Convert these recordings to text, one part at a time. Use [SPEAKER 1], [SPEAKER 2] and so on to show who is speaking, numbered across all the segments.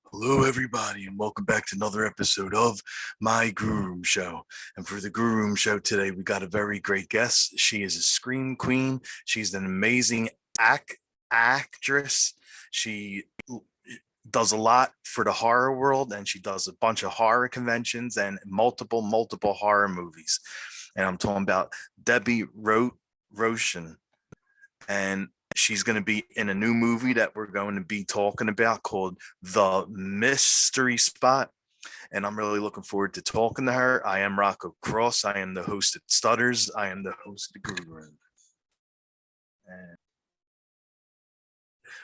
[SPEAKER 1] Hello, everybody, and welcome back to another episode of my Guru Room Show. And for the Guru Room Show today, we got a very great guest. She is a scream queen. She's an amazing actress. She does a lot for the horror world, and she does a bunch of horror conventions and multiple horror movies. And I'm talking about Debbie Rochon. And she's going to be in a new movie that we're going to be talking about called The Mystery Spot. And I'm really looking forward to talking to her. I am Rocco Cross. I am the host at Stutters. I am the host of the Guru Room. And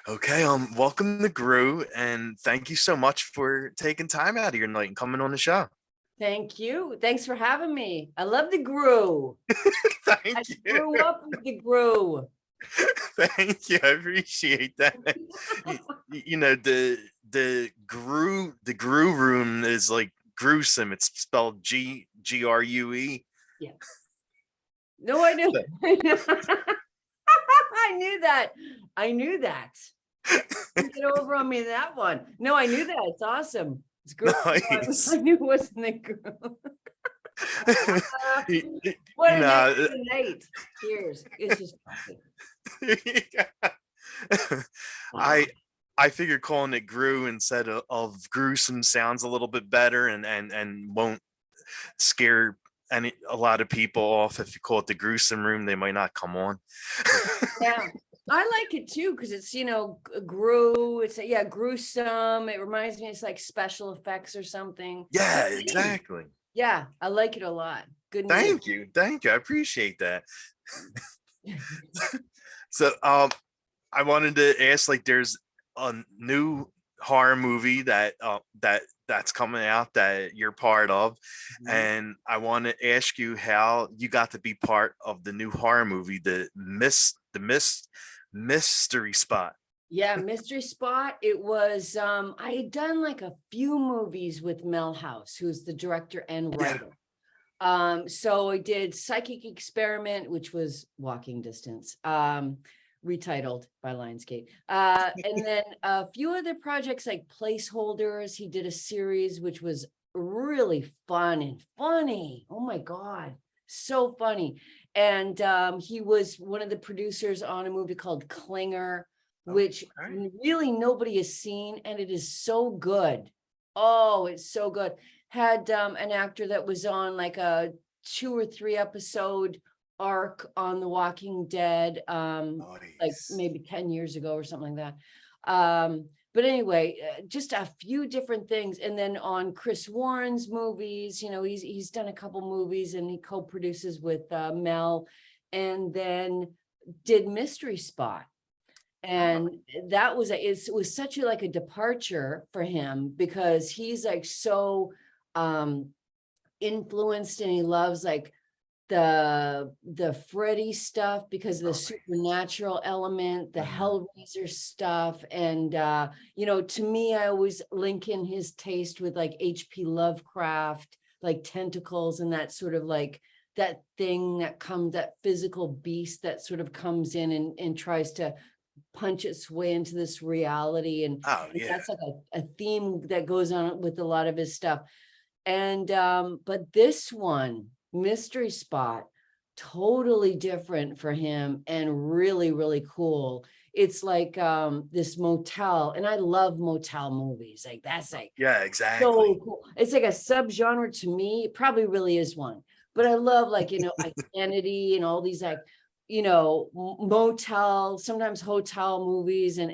[SPEAKER 1] okay, welcome to Gru, and thank you so much for taking time out of your night and coming on the show.
[SPEAKER 2] Thank you. Thanks for having me. I love the Gru.
[SPEAKER 1] Thank
[SPEAKER 2] I
[SPEAKER 1] you.
[SPEAKER 2] grew up with the Gru.
[SPEAKER 1] Thank you. I appreciate that. You know, the Gru room is like gruesome. It's spelled Grue.
[SPEAKER 2] Yeah. No, I knew. I knew that. I knew that. Get over on me that one. No, I knew that. It's awesome. It's great.
[SPEAKER 1] Nice.
[SPEAKER 2] I knew it wasn't the Gru. What a night. Cheers. It's just
[SPEAKER 1] I figured calling it Gru instead of gruesome sounds a little bit better and won't scare a lot of people off. If you call it the gruesome room, they might not come on.
[SPEAKER 2] Yeah, I like it too because it's Gru. It's gruesome. It reminds me it's like special effects or something.
[SPEAKER 1] Yeah, exactly.
[SPEAKER 2] Yeah, I like it a lot. Good.
[SPEAKER 1] Thank you. I appreciate that. So I wanted to ask, like, there's a new horror movie that's coming out that you're part of, and I want to ask you how you got to be part of the new horror movie, the Mystery Spot.
[SPEAKER 2] Yeah, Mystery Spot. It was I had done like a few movies with Mel House, who's the director and writer. So I did Psychic Experiment, which was Walking Distance, retitled by Lionsgate. And then a few other projects like Placeholders. He did a series which was really fun and funny. Oh my God, so funny. And he was one of the producers on a movie called Klinger, which really nobody has seen, and it is so good. Oh, it's so good. Had an actor that was on like a 2 or 3 episode arc on The Walking Dead, like maybe 10 years ago or something like that. But anyway, just a few different things. And then on Chris Warren's movies, he's done a couple movies and he co-produces with Mel, and then did Mystery Spot. And that was it was such a departure for him because he's like so influenced, and he loves like the Freddy stuff because of the supernatural element, the Hellraiser stuff. And to me, I always link in his taste with like H.P. Lovecraft, like tentacles and that sort of like that thing that comes, that physical beast that sort of comes in and tries to punch its way into this reality. And that's like a theme that goes on with a lot of his stuff. And but this one, Mystery Spot, totally different for him and really, really cool. It's like this motel, and I love motel movies. Like that's like
[SPEAKER 1] exactly.
[SPEAKER 2] So cool. It's like a subgenre to me. It probably really is one, but I love Identity and all these like motel, sometimes hotel movies, and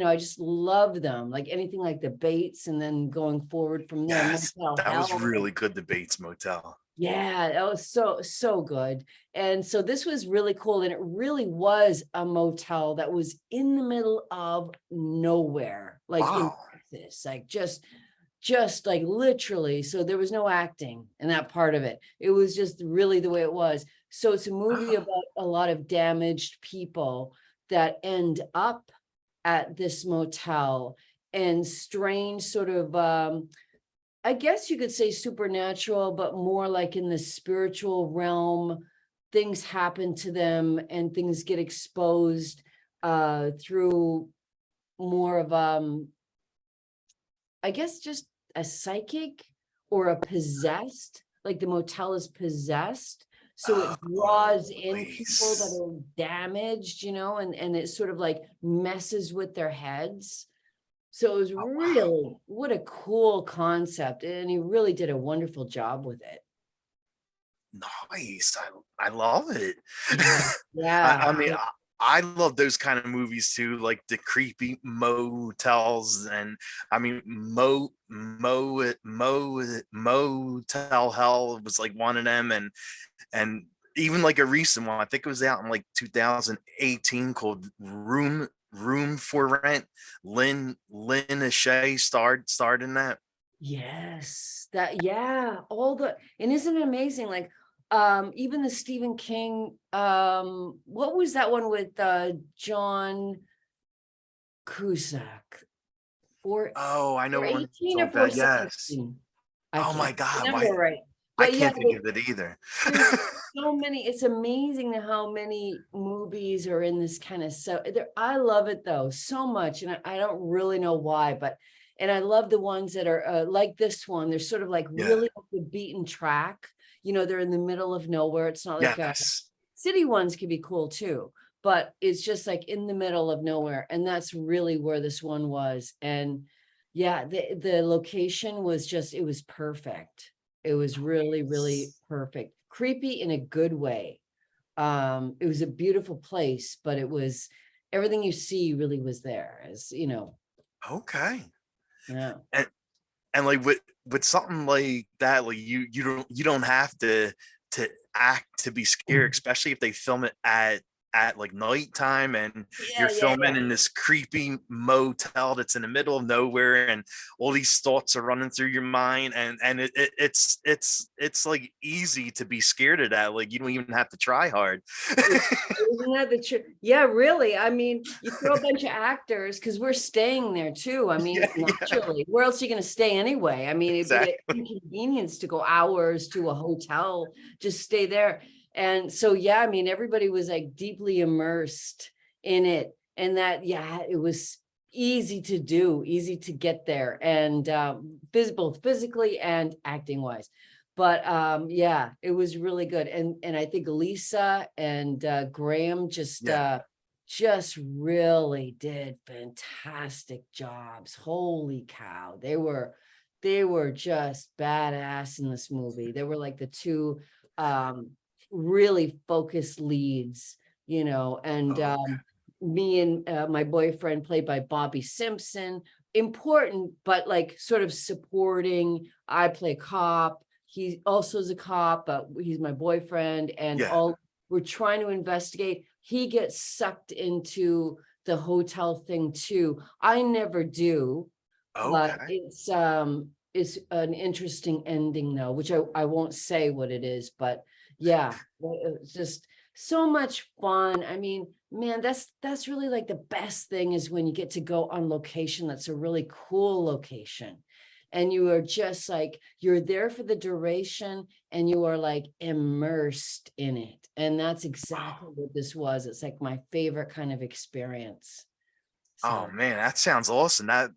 [SPEAKER 2] I just love them, like anything like the Bates, and then going forward from there.
[SPEAKER 1] Yes, that was really good, the Bates Motel.
[SPEAKER 2] Yeah, that was so good. And so this was really cool, and it really was a motel that was in the middle of nowhere, like in Texas, like just like literally. So there was no acting in that part of it. It was just really the way it was. So it's a movie about a lot of damaged people that end up at this motel, and strange sort of, I guess you could say supernatural, but more like in the spiritual realm, things happen to them and things get exposed through more of I guess just a psychic or a possessed, like the motel is possessed. So it draws
[SPEAKER 1] Oh,
[SPEAKER 2] in people that
[SPEAKER 1] nice.
[SPEAKER 2] are damaged, and it sort of like messes with their heads. So it was
[SPEAKER 1] Oh, wow.
[SPEAKER 2] really, what a cool concept. And he really did a wonderful job with it.
[SPEAKER 1] Nice. I love it.
[SPEAKER 2] Yeah.
[SPEAKER 1] I,
[SPEAKER 2] Yeah.
[SPEAKER 1] I mean, I love those kind of movies too, like the creepy motels, and I mean, Motel Hell was like one of them, and even like a recent one. I think it was out in like 2018 called Room for Rent. Lynn Ashay starred in that.
[SPEAKER 2] Yes. Yeah. And isn't it amazing? Like, even the Stephen King, what was that one with John Cusack? Four,
[SPEAKER 1] Oh, I know what one you're
[SPEAKER 2] 418 or
[SPEAKER 1] talking about. Yes.
[SPEAKER 2] 417? I
[SPEAKER 1] Oh
[SPEAKER 2] can't
[SPEAKER 1] my God,
[SPEAKER 2] remember
[SPEAKER 1] why
[SPEAKER 2] right.
[SPEAKER 1] I
[SPEAKER 2] But yeah,
[SPEAKER 1] can't think of it either.
[SPEAKER 2] there's so many. It's amazing how many movies are in this kind of, so I love it though so much, and I don't really know why, but and I love the ones that are like this one. They're sort of like
[SPEAKER 1] Yeah.
[SPEAKER 2] really off the beaten track. They're in the middle of nowhere. It's not like
[SPEAKER 1] Yes.
[SPEAKER 2] city ones can be cool too, but it's just like in the middle of nowhere, and that's really where this one was. And yeah, the location was just, it was perfect. It was really, really perfect. Creepy in a good way. It was a beautiful place, but it was, everything you see really was there, as you know.
[SPEAKER 1] Okay.
[SPEAKER 2] Yeah.
[SPEAKER 1] And like with something like that, like you don't have to act to be scared, especially if they film it at like nighttime, and you're
[SPEAKER 2] Yeah, yeah,
[SPEAKER 1] filming
[SPEAKER 2] yeah.
[SPEAKER 1] in this creepy motel that's in the middle of nowhere, and all these thoughts are running through your mind, and it's like easy to be scared of that. Like you don't even have to try hard.
[SPEAKER 2] Isn't that the truth? Yeah, really. I mean, you throw a bunch of actors, because we're staying there too. I mean,
[SPEAKER 1] Yeah, yeah,
[SPEAKER 2] naturally, where else are you going to stay anyway? I mean, it'd be an
[SPEAKER 1] exactly.
[SPEAKER 2] inconvenience to go hours to a hotel, just stay there. And so, yeah, I mean, everybody was like deeply immersed in it. And that, yeah, it was easy to do, easy to get there, and both physically and acting wise. But yeah, it was really good. And I think Lisa and Graham
[SPEAKER 1] Yeah.
[SPEAKER 2] just really did fantastic jobs. Holy cow. They were just badass in this movie. They were like the two um really focused leads, and
[SPEAKER 1] Okay.
[SPEAKER 2] me and my boyfriend, played by Bobby Simpson, important, but like sort of supporting. I play cop, he also is a cop, but he's my boyfriend, and
[SPEAKER 1] Yeah.
[SPEAKER 2] all we're trying to investigate. He gets sucked into the hotel thing too. I never do, but
[SPEAKER 1] Okay.
[SPEAKER 2] it's an interesting ending though, which I won't say what it is, but yeah, it's just so much fun. I mean, man, that's really like the best thing, is when you get to go on location. That's a really cool location. And you are just like, you're there for the duration, and you are like immersed in it. And that's exactly
[SPEAKER 1] Oh,
[SPEAKER 2] what this was. It's like my favorite kind of experience.
[SPEAKER 1] oh
[SPEAKER 2] So
[SPEAKER 1] man, that sounds awesome. That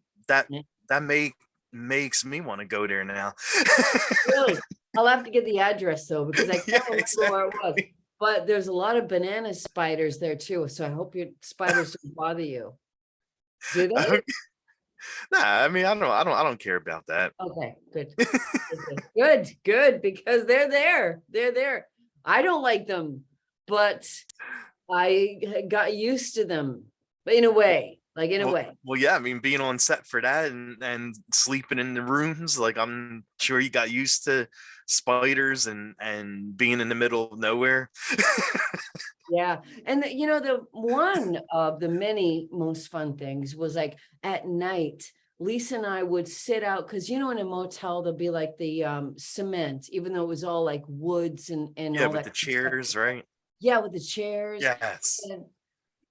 [SPEAKER 2] yeah.
[SPEAKER 1] that makes me want to go there now.
[SPEAKER 2] Really, I'll have to get the address though, because I
[SPEAKER 1] Yeah,
[SPEAKER 2] can't remember where it was.
[SPEAKER 1] exactly.
[SPEAKER 2] But there's a lot of banana spiders there too. So I hope your spiders don't bother you. Do they?
[SPEAKER 1] Nah, I mean, I don't care about that.
[SPEAKER 2] Okay, good. Good, because they're there. They're there. I don't like them, but I got used to them. But in a
[SPEAKER 1] Well,
[SPEAKER 2] way, like in a
[SPEAKER 1] well,
[SPEAKER 2] way.
[SPEAKER 1] well, yeah. I mean, being on set for that and sleeping in the rooms, like I'm sure you got used to spiders and being in the middle of nowhere.
[SPEAKER 2] Yeah. And the one of the many most fun things was like at night, Lisa and I would sit out, because in a motel there'll be like the cement, even though it was all like woods and
[SPEAKER 1] Yeah,
[SPEAKER 2] all
[SPEAKER 1] with
[SPEAKER 2] that
[SPEAKER 1] the
[SPEAKER 2] kind of stuff.
[SPEAKER 1] chairs, right?
[SPEAKER 2] Yeah, with the chairs.
[SPEAKER 1] Yes.
[SPEAKER 2] And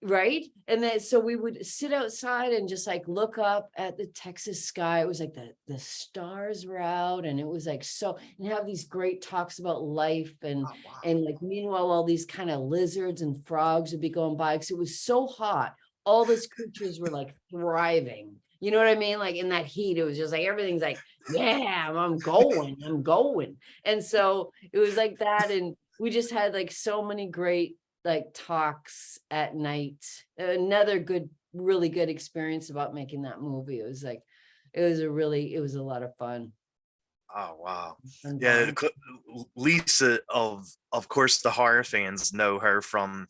[SPEAKER 2] right. And then so we would sit outside and just like look up at the Texas sky. It was like the stars were out, and it was like, so, and have these great talks about life, and
[SPEAKER 1] Oh wow.
[SPEAKER 2] like meanwhile all these kind of lizards and frogs would be going by, because it was so hot. All those creatures were like thriving, You know what I mean? Like in that heat, it was just like everything's like, yeah, I'm going. And so it was like that. And we just had like so many great like talks at night. Another good, really good experience about making that movie. It was like, it was a lot of fun.
[SPEAKER 1] Oh wow.
[SPEAKER 2] And
[SPEAKER 1] Yeah,
[SPEAKER 2] fun.
[SPEAKER 1] Lisa, of course the horror fans know her from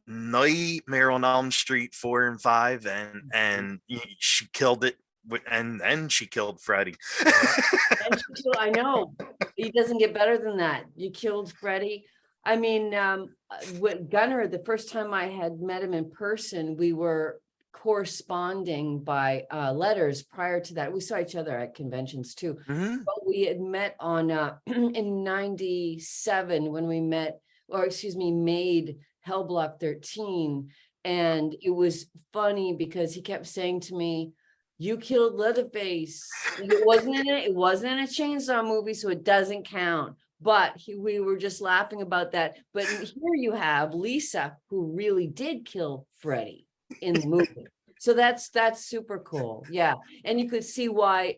[SPEAKER 1] Nightmare on Elm Street 4 and 5, and she killed it and then she killed Freddy.
[SPEAKER 2] And I know he doesn't get better than that. You killed Freddy. I mean, with Gunnar, the first time I had met him in person, we were corresponding by letters. Prior to that, we saw each other at conventions too.
[SPEAKER 1] Mhm.
[SPEAKER 2] But we had met on in '97 when we met, or excuse me, made Hell Block 13. And it was funny because he kept saying to me, you killed Leatherface. It wasn't in a chainsaw movie, so it doesn't count. But we were just laughing about that. But here you have Lisa, who really did kill Freddy in the movie. So that's super cool. Yeah. And you could see why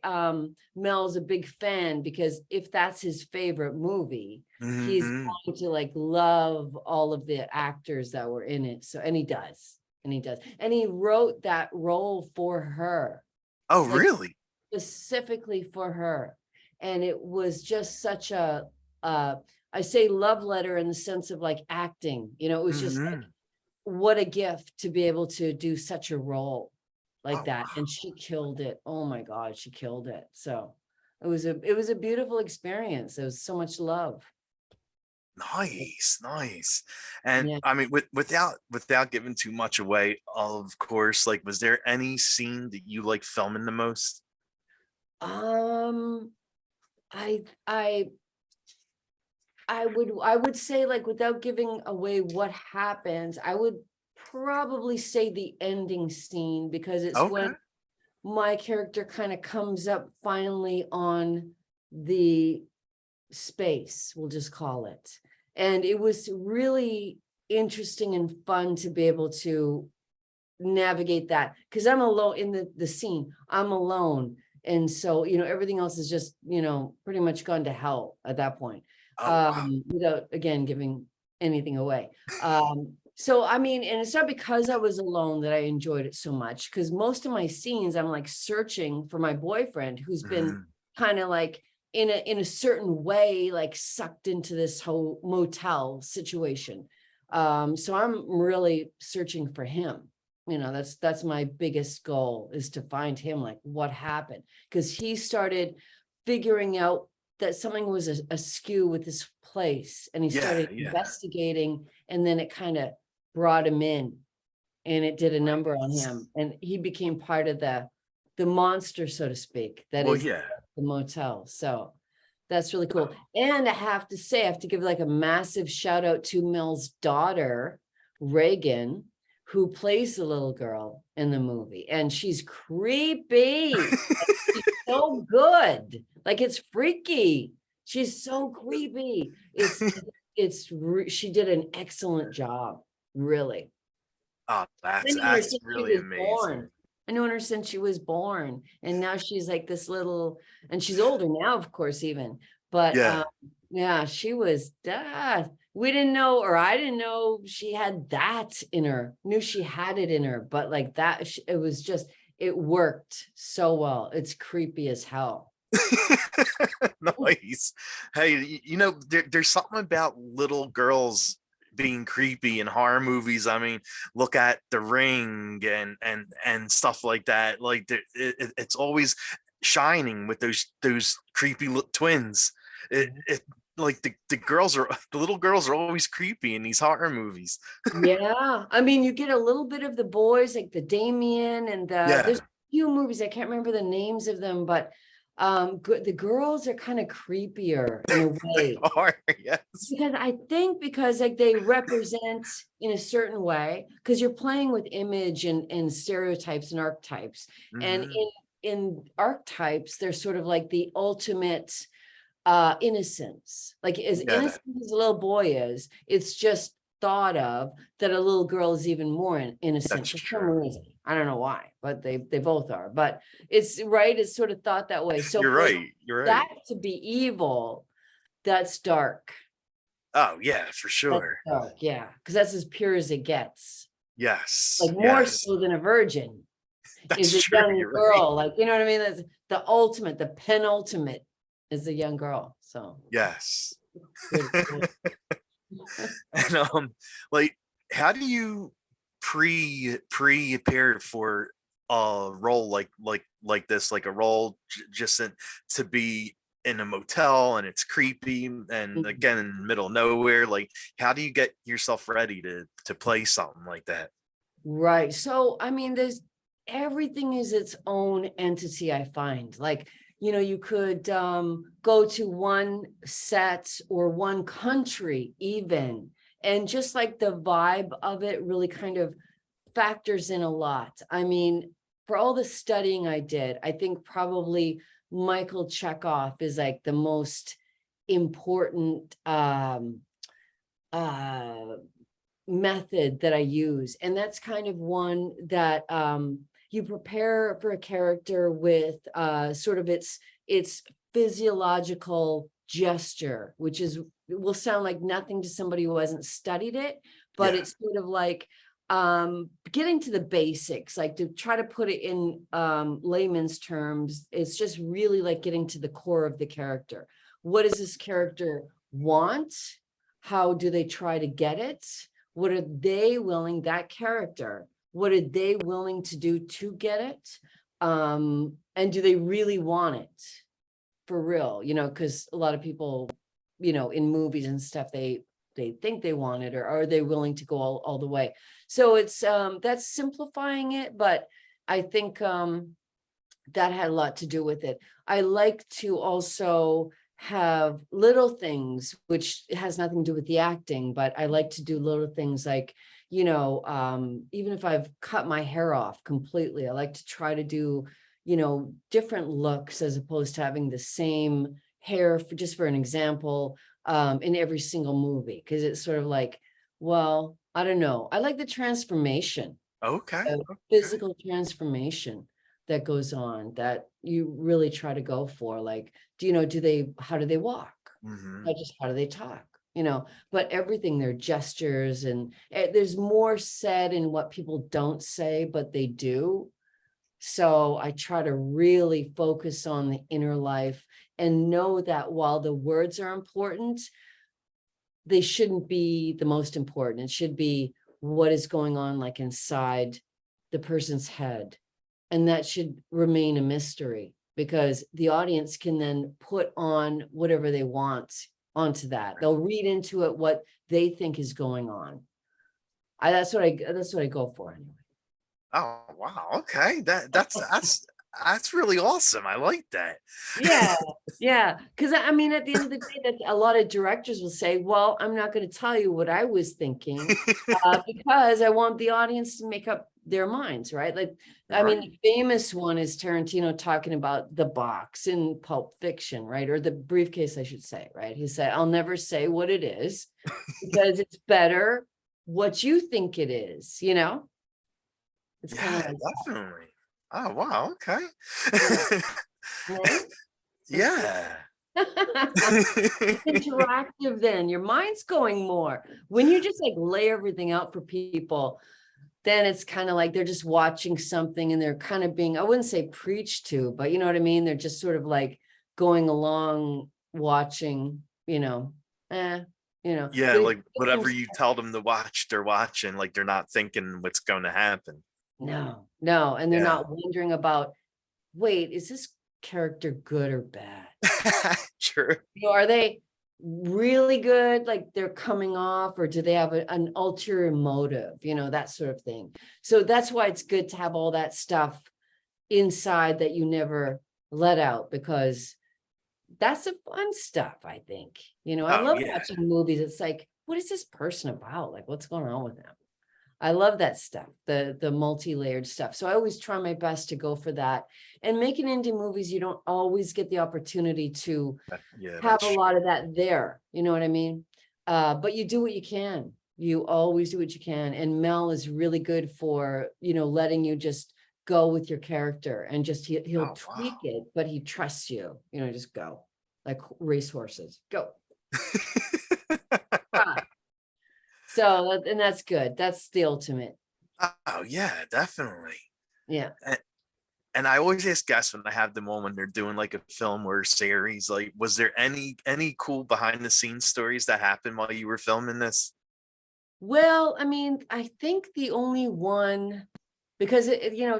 [SPEAKER 2] Mel's a big fan, because if that's his favorite movie, he's
[SPEAKER 1] Mhm.
[SPEAKER 2] going to like love all of the actors that were in it. So, and he does. And he does. And he wrote that role for her,
[SPEAKER 1] Oh,
[SPEAKER 2] like
[SPEAKER 1] really?
[SPEAKER 2] specifically for her. And it was just such a I say love letter in the sense of like acting, you know, it was just like,
[SPEAKER 1] Mhm.
[SPEAKER 2] what a gift to be able to do such a role like
[SPEAKER 1] Oh,
[SPEAKER 2] that. And she killed it. Oh my God, she killed it. So it was a beautiful experience. There was so much love.
[SPEAKER 1] nice, nice. And
[SPEAKER 2] Yeah.
[SPEAKER 1] I mean, without giving too much away, of course, like, was there any scene that you like filming the most?
[SPEAKER 2] Um, I I I would say, like, without giving away what happens, I would probably say the ending scene, because it's when
[SPEAKER 1] Okay.
[SPEAKER 2] my character kind of comes up finally on the space, we'll just call it. And it was really interesting and fun to be able to navigate that, because I'm alone in the scene. I'm alone. And so, you know, everything else is just, you know, pretty much gone to hell at that point.
[SPEAKER 1] Oh, wow.
[SPEAKER 2] Without again giving anything away. So I mean, and it's not because I was alone that I enjoyed it so much, because most of my scenes I'm like searching for my boyfriend, who's been
[SPEAKER 1] Mhm.
[SPEAKER 2] kind of like in a certain way, like sucked into this whole motel situation. So I'm really searching for him. You know, that's my biggest goal, is to find him, like what happened, because he started figuring out that something was askew with this place, and he
[SPEAKER 1] Yeah,
[SPEAKER 2] started
[SPEAKER 1] yeah.
[SPEAKER 2] investigating, and then it kind of brought him in, and it did a number on
[SPEAKER 1] Nice.
[SPEAKER 2] him, and he became part of the monster, so to speak, that
[SPEAKER 1] Well,
[SPEAKER 2] is
[SPEAKER 1] yeah.
[SPEAKER 2] the motel. So that's really cool. And I have to say, I have to give like a massive shout out to Mel's daughter, Reagan, who plays the little girl in the movie. And she's creepy. She's so good. Like it's freaky. She's so creepy. She did an excellent job, really.
[SPEAKER 1] Oh,
[SPEAKER 2] I knew her
[SPEAKER 1] that's
[SPEAKER 2] since she
[SPEAKER 1] really
[SPEAKER 2] was
[SPEAKER 1] amazing.
[SPEAKER 2] born. I knew her since she was born. And now she's like this little, and she's older now, of course, even. But
[SPEAKER 1] Yeah.
[SPEAKER 2] yeah, she was we didn't know, or I didn't know she had that in her. Knew she had it in her, but like that, it was just, it worked so well. It's creepy as hell.
[SPEAKER 1] Nice. Hey, you know, there's something about little girls being creepy in horror movies. I mean, look at The Ring and stuff like that. Like it's always shining with those creepy twins. It like the girls are the little girls are always creepy in these horror movies.
[SPEAKER 2] Yeah, I mean, you get a little bit of the boys, like the Damien and there's
[SPEAKER 1] Yeah,
[SPEAKER 2] a few movies, I can't remember the names of them, but the girls are kind of creepier in a
[SPEAKER 1] they
[SPEAKER 2] way,
[SPEAKER 1] are. Yes.
[SPEAKER 2] because I think because like they represent in a certain way, because you're playing with image and stereotypes and archetypes, and
[SPEAKER 1] Hmm.
[SPEAKER 2] in archetypes they're sort of like the ultimate innocence, like as
[SPEAKER 1] Yeah,
[SPEAKER 2] innocent as a little boy is, it's just thought of that a little girl is even more innocent
[SPEAKER 1] that's
[SPEAKER 2] for some
[SPEAKER 1] true.
[SPEAKER 2] reason. I don't know why, but they both are. But it's right. It's sort of thought that way. So
[SPEAKER 1] You're
[SPEAKER 2] for
[SPEAKER 1] right. You're right.
[SPEAKER 2] that to be evil, that's dark.
[SPEAKER 1] Oh yeah, for
[SPEAKER 2] That's
[SPEAKER 1] sure.
[SPEAKER 2] dark. Yeah, because that's as pure as it gets.
[SPEAKER 1] Yes.
[SPEAKER 2] Like more
[SPEAKER 1] Yes.
[SPEAKER 2] so than a virgin
[SPEAKER 1] That's
[SPEAKER 2] is a
[SPEAKER 1] true.
[SPEAKER 2] young
[SPEAKER 1] You're right.
[SPEAKER 2] girl. Like, you know what I mean? That's the ultimate, the penultimate is a young girl. So
[SPEAKER 1] Yes.
[SPEAKER 2] pretty cool.
[SPEAKER 1] And like, how do you prepare for a role like this, like a role just to be in a motel and it's creepy and again in the middle of nowhere? Like, how do you get yourself ready to play something like that?
[SPEAKER 2] Right. So, I mean, there's everything is its own entity, I find. Like, you could go to one set or one country even, and just like the vibe of it really kind of factors in a lot. I mean, for all the studying I did, I think probably Michael Chekhov is like the most important uh method that I use. And that's kind of one that you prepare for a character with sort of its physiological gesture, which is will sound like nothing to somebody who hasn't studied it, but
[SPEAKER 1] Yeah.
[SPEAKER 2] it's sort of like getting to the basics, like to try to put it in layman's terms. It's just really like getting to the core of the character. What does this character want? How do they try to get it? What are they willing, that character, what are they willing to do to get it? And do they really want it for real? Because a lot of people, in movies and stuff, they think they want it, or are they willing to go all the way? So it's that's simplifying it, but I think that had a lot to do with it. I like to also have little things, which has nothing to do with the acting, but I like to do little things like, even if I've cut my hair off completely, I like to try to do, different looks as opposed to having the same hair, just for an example, in every single movie. Because it's sort of like, well, I don't know. I like the transformation,
[SPEAKER 1] Okay.
[SPEAKER 2] physical transformation that goes on that you really try to go for. Like, how do they walk?
[SPEAKER 1] Hmm.
[SPEAKER 2] How do they talk? But everything, their gestures, and there's more said in what people don't say, but they do. So I try to really focus on the inner life and know that while the words are important, they shouldn't be the most important. It should be what is going on like inside the person's head. And that should remain a mystery, because the audience can then put on whatever they want onto that. They'll read into it what they think is going on. That's what I go for anyway.
[SPEAKER 1] Oh wow. Okay. That's really awesome. I like that.
[SPEAKER 2] Yeah, yeah. Because I mean, at the end of the day, that a lot of directors will say, "Well, I'm not going to tell you what I was thinking because I want the audience to make up their minds." Right? Like, I mean,
[SPEAKER 1] Right.
[SPEAKER 2] the famous one is Tarantino talking about the box in Pulp Fiction, right? Or the briefcase, I should say. Right? He said, "I'll never say what it is because it's better what you think it is." It's kind of
[SPEAKER 1] Yeah,
[SPEAKER 2] like,
[SPEAKER 1] definitely. Oh wow. Okay.
[SPEAKER 2] yeah, right? It's
[SPEAKER 1] Yeah.
[SPEAKER 2] it's interactive then. Your mind's going more. When you just like lay everything out for people, then it's kind of like they're just watching something and they're kind of being, I wouldn't say preached to, but you know what I mean? They're just sort of like going along, watching, eh,
[SPEAKER 1] Yeah,
[SPEAKER 2] getting
[SPEAKER 1] like whatever you tell them to watch, they're watching. Like they're not thinking what's going to happen.
[SPEAKER 2] no. And they're
[SPEAKER 1] Yeah.
[SPEAKER 2] not wondering about, wait, is this character good or bad?
[SPEAKER 1] True.
[SPEAKER 2] Are they really good, like they're coming off, or do they have an ulterior motive, that sort of thing? So that's why it's good to have all that stuff inside that you never let out, because that's the fun stuff, I think. I
[SPEAKER 1] Oh
[SPEAKER 2] love
[SPEAKER 1] yeah.
[SPEAKER 2] watching movies. It's like, what is this person about? Like, what's going on with them? I love that stuff, the multi-layered stuff. So I always try my best to go for that. And making indie movies, you don't always get the opportunity to
[SPEAKER 1] Yeah,
[SPEAKER 2] have
[SPEAKER 1] that's
[SPEAKER 2] a
[SPEAKER 1] true.
[SPEAKER 2] lot of that there. You know what I mean? But you do what you can. You always do what you can. And Mel is really good for, letting you just go with your character and just he'll
[SPEAKER 1] Oh,
[SPEAKER 2] tweak it, but he trusts you, just go like racehorses, go. Ah, so, and that's good. That's the ultimate.
[SPEAKER 1] wow. Oh yeah, definitely.
[SPEAKER 2] Yeah.
[SPEAKER 1] And I always ask guests when I have them on when they're doing like a film or a series, like, was there any cool behind the scenes stories that happened while you were filming this?
[SPEAKER 2] Well, I mean, I think the only one, because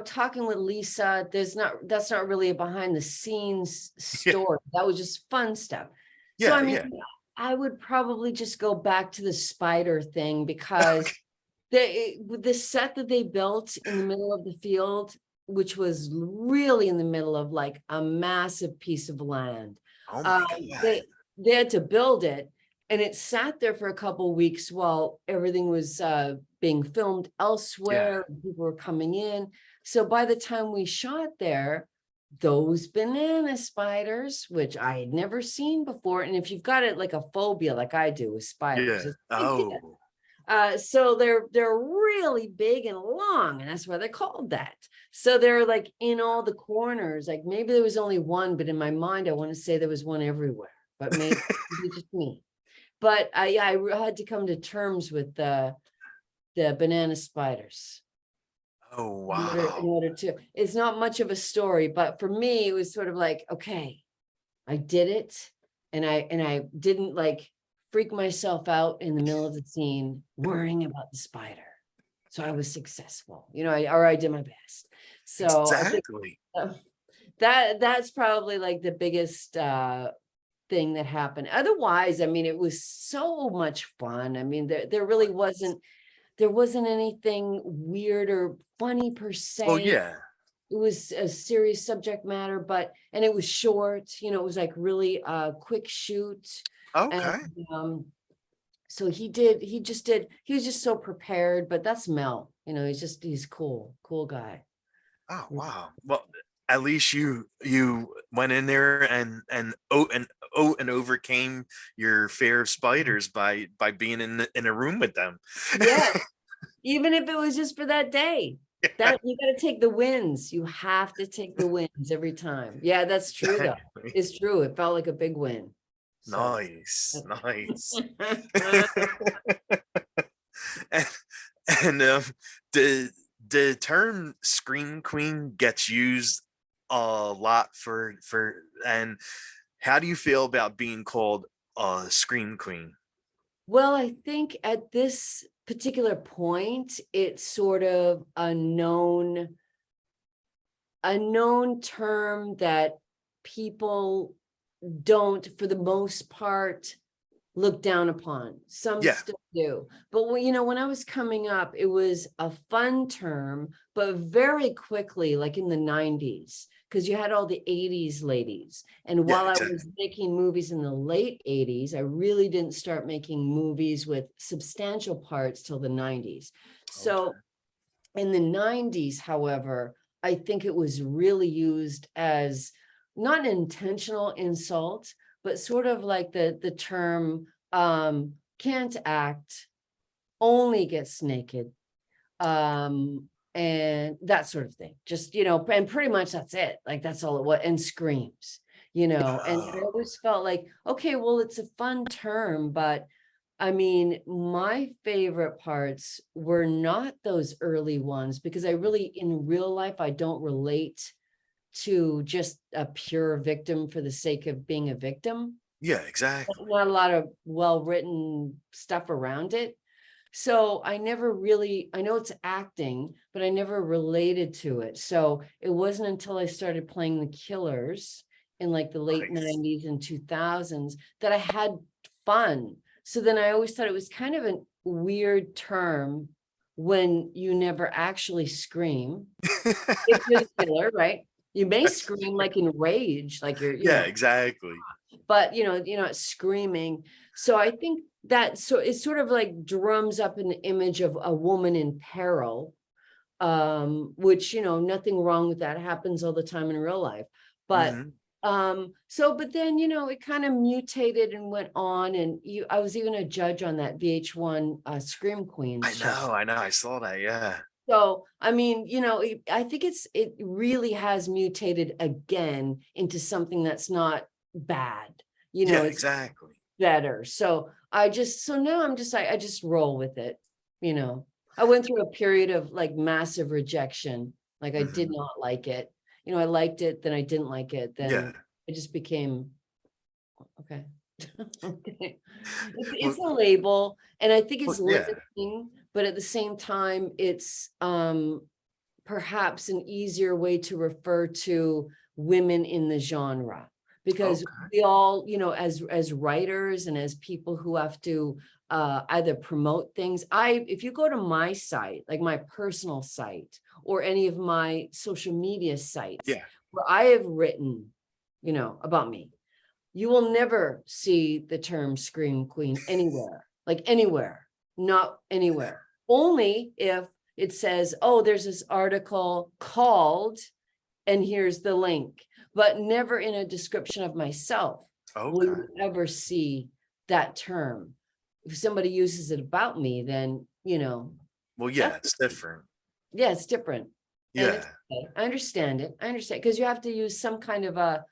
[SPEAKER 2] talking with Lisa, that's not really a behind the scenes
[SPEAKER 1] Yeah,
[SPEAKER 2] story. That was just fun stuff. So
[SPEAKER 1] yeah,
[SPEAKER 2] I mean,
[SPEAKER 1] yeah.
[SPEAKER 2] I would probably just go back to the spider thing because the set that they built in the middle of the field, which was really in the middle of like a massive piece of land.
[SPEAKER 1] Oh my
[SPEAKER 2] Um,
[SPEAKER 1] god.
[SPEAKER 2] they had to build it, and it sat there for a couple of weeks while everything was being filmed
[SPEAKER 1] Yeah,
[SPEAKER 2] elsewhere. People were coming in. So by the time we shot there, those banana spiders, which I had never seen before, and if you've got it like a phobia like I do with spiders,
[SPEAKER 1] yeah.
[SPEAKER 2] it's a big deal.
[SPEAKER 1] Oh,
[SPEAKER 2] So they're really big and long, and that's why they're called that. So they're like in all the corners. Like maybe there was only one, but in my mind, I want to say there was one everywhere. But maybe just me. But I had to come to terms with the banana spiders
[SPEAKER 1] oh
[SPEAKER 2] in
[SPEAKER 1] wow.
[SPEAKER 2] order to. It's not much of a story, but for me, it was sort of like, okay, I did it, and I didn't like freak myself out in the middle of the scene worrying about the spider. So I was successful, I did my best. So I think
[SPEAKER 1] Exactly.
[SPEAKER 2] uh, that's probably like the biggest thing that happened. Otherwise, I mean, it was so much fun. I mean, there really wasn't anything weird or funny per
[SPEAKER 1] Well,
[SPEAKER 2] se.
[SPEAKER 1] yeah.
[SPEAKER 2] It was a serious subject matter, and it was short, it was like really quick shoot. And
[SPEAKER 1] Okay.
[SPEAKER 2] so he was just so prepared, but that's Mel, he's cool guy.
[SPEAKER 1] Oh wow. Well, at least you went in there and overcame your fear of spiders by being in a room with them.
[SPEAKER 2] Yeah, even if it was just for that day. That you got to take the wins. You have to take the wins every time. Yeah, that's true though.
[SPEAKER 1] Exactly.
[SPEAKER 2] It's true. It felt like a big win. So
[SPEAKER 1] Nice, nice. and and the term scream queen gets used a lot for and how do you feel about being called a scream queen?
[SPEAKER 2] well, I think at this particular point, it's sort of a known term that people don't, for the most part, look down upon. Some
[SPEAKER 1] Yeah,
[SPEAKER 2] still do. But when I was coming up, it was a fun term, but very quickly, like in the 90s, because you had all the 80s ladies. And
[SPEAKER 1] yeah,
[SPEAKER 2] while I
[SPEAKER 1] exactly.
[SPEAKER 2] was making movies in the late 80s, I really didn't start making movies with substantial parts till the 90s.
[SPEAKER 1] Okay.
[SPEAKER 2] So in the 90s, however, I think it was really used as not an intentional insult, but sort of like the term can't act, only gets naked, and that sort of thing. Just, and pretty much that's it. Like that's all it was, and screams, and I
[SPEAKER 1] Oh,
[SPEAKER 2] always felt like, okay, well, it's a fun term, but I mean, my favorite parts were not those early ones because I really, in real life, I don't relate to just a pure victim for the sake of being a victim.
[SPEAKER 1] yeah, exactly.
[SPEAKER 2] Not a lot of well-written stuff around it. So I never really, I know it's acting, but I never related to it. So it wasn't until I started playing the killers in like the late
[SPEAKER 1] Nice.
[SPEAKER 2] 90s and 2000s that I had fun. So then I always thought it was kind of a weird term when you never actually scream. If you're the killer, right? You may scream like in rage, like
[SPEAKER 1] Yeah, exactly.
[SPEAKER 2] but you're not screaming. So I think that, so it sort of like drums up an image of a woman in peril, which nothing wrong with that, happens all the time in real life. But
[SPEAKER 1] Mhm.
[SPEAKER 2] So, but then, it kind of mutated and went on, and I was even a judge on that VH1 Scream Queens show.
[SPEAKER 1] I know, I saw that, yeah.
[SPEAKER 2] So, I mean, I think it really has mutated again into something that's not bad.
[SPEAKER 1] Yeah,
[SPEAKER 2] It's
[SPEAKER 1] exactly.
[SPEAKER 2] better. So now I'm just I just roll with it. I went through a period of like massive rejection. Like I did
[SPEAKER 1] Mhm.
[SPEAKER 2] not like it. I liked it, then I didn't like it.
[SPEAKER 1] Yeah.
[SPEAKER 2] Then it just became okay. Okay.
[SPEAKER 1] Well,
[SPEAKER 2] It's a label, and I think it's
[SPEAKER 1] yeah.
[SPEAKER 2] limiting, but at the same time, it's perhaps an easier way to refer to women in the genre, because
[SPEAKER 1] Okay.
[SPEAKER 2] we all, as writers and as people who have to either promote things. If you go to my site, like my personal site, or any of my social media sites
[SPEAKER 1] Yeah.
[SPEAKER 2] where I have written, about me, you will never see the term Scream Queen anywhere, like anywhere, not anywhere. Only if it says, oh, there's this article called, and here's the link, but never in a description of myself will
[SPEAKER 1] Okay.
[SPEAKER 2] you ever see that term. If somebody uses it about me, then,
[SPEAKER 1] Well, yeah,
[SPEAKER 2] that's,
[SPEAKER 1] it's different.
[SPEAKER 2] yeah, it's different. And it's
[SPEAKER 1] Yeah.
[SPEAKER 2] okay. I understand it. I understand, because you have to use some kind of a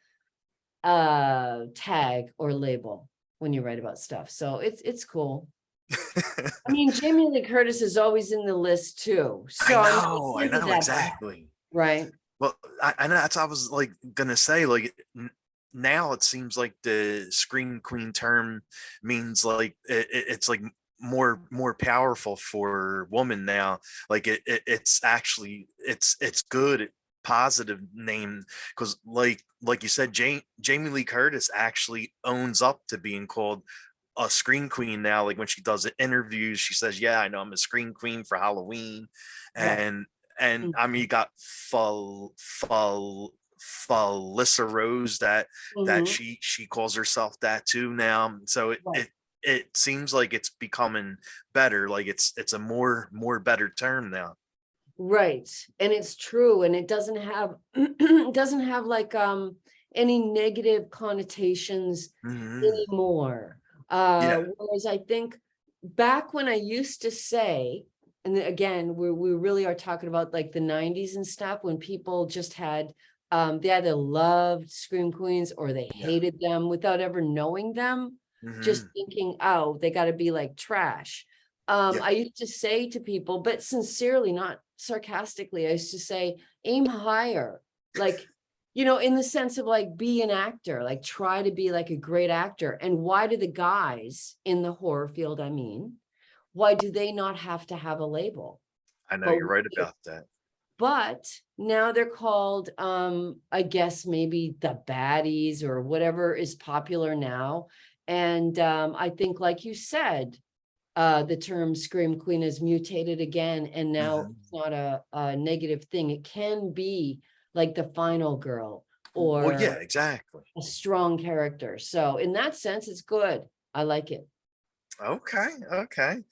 [SPEAKER 2] tag or label when you write about stuff. So it's cool. I mean, Jamie Lee Curtis is always in the list too. So I mean,
[SPEAKER 1] I
[SPEAKER 2] it isn't
[SPEAKER 1] know
[SPEAKER 2] that bad,
[SPEAKER 1] exactly.
[SPEAKER 2] right?
[SPEAKER 1] Well, I know that's I was like gonna say like now it seems like the scream queen term means like it's like more powerful for woman now. Like it's actually it's good positive name because like you said, Jamie Lee Curtis actually owns up to being called a screen queen now. Like when she does interviews, she says, "Yeah, I know I'm a screen queen for Halloween,"
[SPEAKER 2] Yeah.
[SPEAKER 1] and I mean, you got Felissa Rose that
[SPEAKER 2] Mhm.
[SPEAKER 1] she calls herself that too now. So
[SPEAKER 2] Right.
[SPEAKER 1] it seems like it's becoming better. Like it's a more better term now.
[SPEAKER 2] Right. And it's true. And it doesn't have it doesn't have like any negative connotations
[SPEAKER 1] Mhm.
[SPEAKER 2] anymore.
[SPEAKER 1] Yeah,
[SPEAKER 2] Whereas I think back when I used to say, and again, we really are talking about like the 90s and stuff, when people just had they either loved Scream Queens or they
[SPEAKER 1] yeah,
[SPEAKER 2] hated them without ever knowing them, just
[SPEAKER 1] hmm
[SPEAKER 2] thinking, oh, they got to be like trash.
[SPEAKER 1] yeah,
[SPEAKER 2] I used to say to people, but sincerely, not sarcastically, I used to say, aim higher. Like, in the sense of like, be an actor, like try to be like a great actor. And why do the guys in the horror field, I mean, why do they not have to have a label?
[SPEAKER 1] I know
[SPEAKER 2] But
[SPEAKER 1] you're right about that.
[SPEAKER 2] but now they're called, I guess maybe the baddies or whatever is popular now. And I think, like you said, the term Scream Queen has mutated again, and now
[SPEAKER 1] hmm
[SPEAKER 2] it's not a negative thing. It can be like the final girl
[SPEAKER 1] Well, yeah,
[SPEAKER 2] or
[SPEAKER 1] exactly.
[SPEAKER 2] a strong character. So in that sense, it's good. I like it.
[SPEAKER 1] Okay, okay.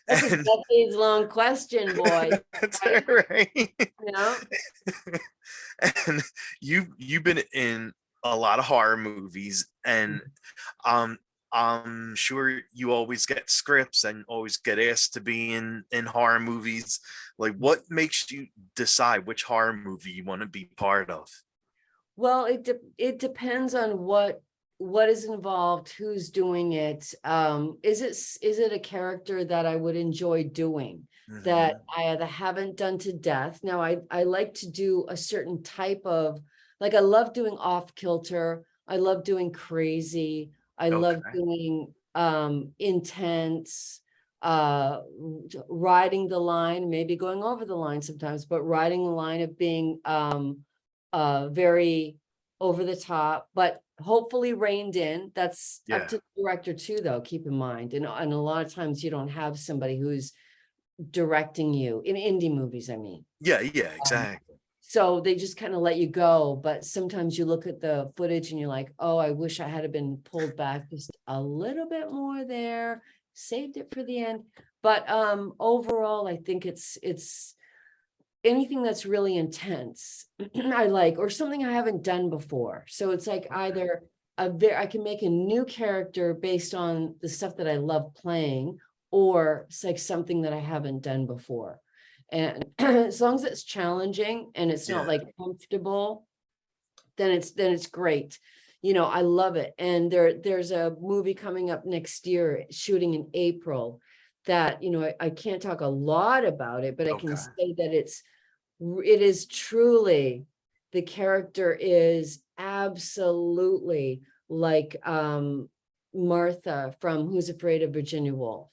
[SPEAKER 2] That's a
[SPEAKER 1] And
[SPEAKER 2] decades long question, boy.
[SPEAKER 1] that's all
[SPEAKER 2] Right?
[SPEAKER 1] right.
[SPEAKER 2] You know?
[SPEAKER 1] And you've been in a lot of horror movies, and um I'm sure you always get scripts and always get asked to be in horror movies. Like what makes you decide which horror movie you want to be part of?
[SPEAKER 2] Well, it depends on what is involved, who's doing it. Is it a character that I would enjoy doing, that
[SPEAKER 1] hmm
[SPEAKER 2] I either haven't done to death? Now, I like to do a certain type of, like, I love doing off kilter. I love doing crazy. I love
[SPEAKER 1] Okay.
[SPEAKER 2] doing intense, uh riding the line, maybe going over the line sometimes, but riding the line of being very over the top, but hopefully reined in. That's up
[SPEAKER 1] Yeah.
[SPEAKER 2] to the director too, though, keep in mind. And a lot of times you don't have somebody who's directing you in indie movies, I mean.
[SPEAKER 1] Yeah. Yeah.
[SPEAKER 2] Um,
[SPEAKER 1] Exactly.
[SPEAKER 2] so they just kind of let you go. But sometimes you look at the footage and you're like, oh, I wish I had been pulled back just a little bit more there, saved it for the end. But overall, I think anything that's really intense, I like, or something I haven't done before. So it's like either I can make a new character based on the stuff that I love playing, or it's like something that I haven't done before. And as long as it's challenging and it's not
[SPEAKER 1] Yeah.
[SPEAKER 2] like comfortable, then it's great. You know, I love it. And there's a movie coming up next year, shooting in April, that, you know, I can't talk a lot about it, but I can
[SPEAKER 1] Okay.
[SPEAKER 2] say that it is truly, the character is absolutely like Martha from Who's Afraid of Virginia Woolf,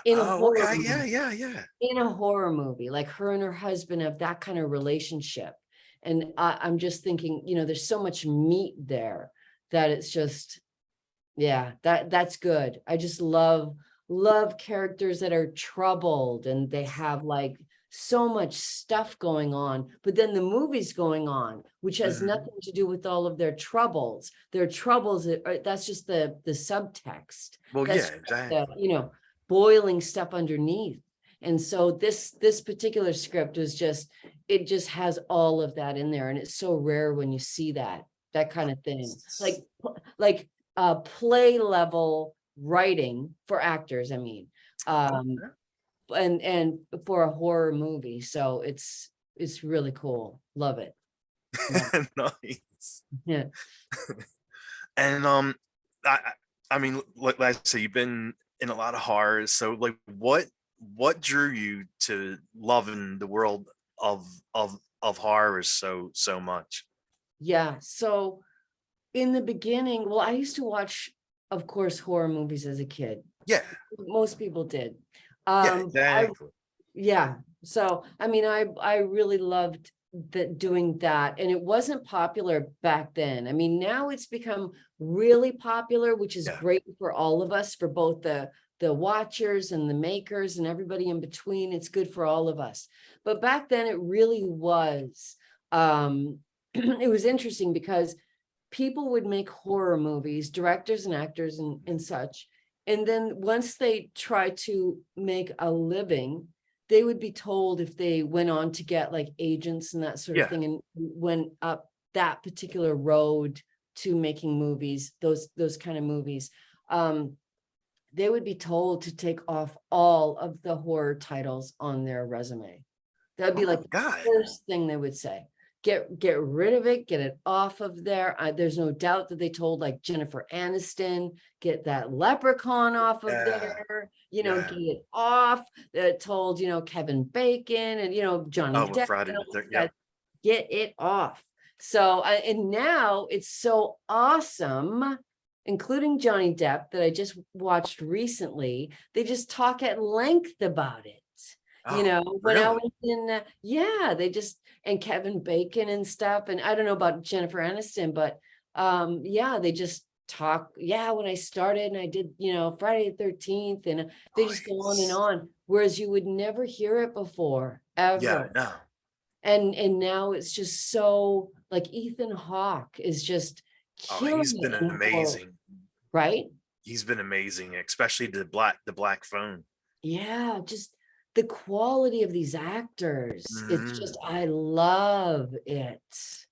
[SPEAKER 2] in a
[SPEAKER 1] Oh,
[SPEAKER 2] horror
[SPEAKER 1] okay.
[SPEAKER 2] movie.
[SPEAKER 1] Yeah.
[SPEAKER 2] In a horror movie, like her and her husband have that kind of relationship. And I'm just thinking, you know, there's so much meat there that it's just, yeah, that's good. I just love characters that are troubled and they have like so much stuff going on, but then the movie's going on, which has
[SPEAKER 1] Mhm.
[SPEAKER 2] nothing to do with all of their troubles. Their troubles, that's just the subtext.
[SPEAKER 1] Well,
[SPEAKER 2] That's
[SPEAKER 1] yeah,
[SPEAKER 2] just the,
[SPEAKER 1] exactly.
[SPEAKER 2] you know, boiling stuff underneath. And so this particular script is just, it just has all of that in there. And it's so rare when you see that kind of thing. Like play level writing for actors, I mean. Um, and for a horror movie. So it's really cool. Love it. Love
[SPEAKER 1] Okay. Nice.
[SPEAKER 2] it. Yeah.
[SPEAKER 1] And I I mean, like I say, you've been in a lot of horrors. So like, what drew you to loving the world of horror so much?
[SPEAKER 2] Yeah. So in the beginning, well, I used to watch, of course, horror movies as a kid.
[SPEAKER 1] Yeah.
[SPEAKER 2] Most people did.
[SPEAKER 1] Yeah.
[SPEAKER 2] I
[SPEAKER 1] Exactly.
[SPEAKER 2] Yeah. So, I mean, I really loved doing that. And it wasn't popular back then. I mean, now it's become really popular, which is
[SPEAKER 1] Yeah.
[SPEAKER 2] great for all of us, for both the watchers and the makers and everybody in between. It's good for all of us. But back then it really was, it was interesting because people would make horror movies, directors and actors and such. And then once they try to make a living, they would be told, if they went on to get like agents and that sort of
[SPEAKER 1] Yeah.
[SPEAKER 2] thing, and went up that particular road to making movies, those kind of movies, they would be told to take off all of the horror titles on their resume. That'd be
[SPEAKER 1] Oh
[SPEAKER 2] like
[SPEAKER 1] my
[SPEAKER 2] the
[SPEAKER 1] God.
[SPEAKER 2] first thing they would say. Get rid of it, get it off of there. There's no doubt that they told like Jennifer Aniston, get that leprechaun off of
[SPEAKER 1] Yeah.
[SPEAKER 2] there, you know,
[SPEAKER 1] Yeah.
[SPEAKER 2] get it off. That told, you know, Kevin Bacon and, you know, Johnny
[SPEAKER 1] Oh, with
[SPEAKER 2] Depp
[SPEAKER 1] Friday
[SPEAKER 2] and
[SPEAKER 1] the
[SPEAKER 2] all
[SPEAKER 1] third.
[SPEAKER 2] that,
[SPEAKER 1] Yep.
[SPEAKER 2] get it off. So, and now it's so awesome, including Johnny Depp, that I just watched recently. They just talk at length about it. You
[SPEAKER 1] Oh,
[SPEAKER 2] know, when I
[SPEAKER 1] really?
[SPEAKER 2] was in, yeah, they just, and Kevin Bacon and stuff. And I don't know about Jennifer Aniston, but yeah, they just talk. Yeah, when I started and I did, you know, Friday the 13th, and they just go on and
[SPEAKER 1] Nice.
[SPEAKER 2] on. Whereas you would never hear it before,
[SPEAKER 1] Yeah.
[SPEAKER 2] ever.
[SPEAKER 1] No.
[SPEAKER 2] And now it's just so, like, Ethan Hawke is just
[SPEAKER 1] Oh,
[SPEAKER 2] killing
[SPEAKER 1] he's been
[SPEAKER 2] it in horror,
[SPEAKER 1] amazing.
[SPEAKER 2] right?
[SPEAKER 1] He's been amazing, especially the black phone.
[SPEAKER 2] Yeah, just the quality of these actors. It's
[SPEAKER 1] Hmm.
[SPEAKER 2] just, I love it.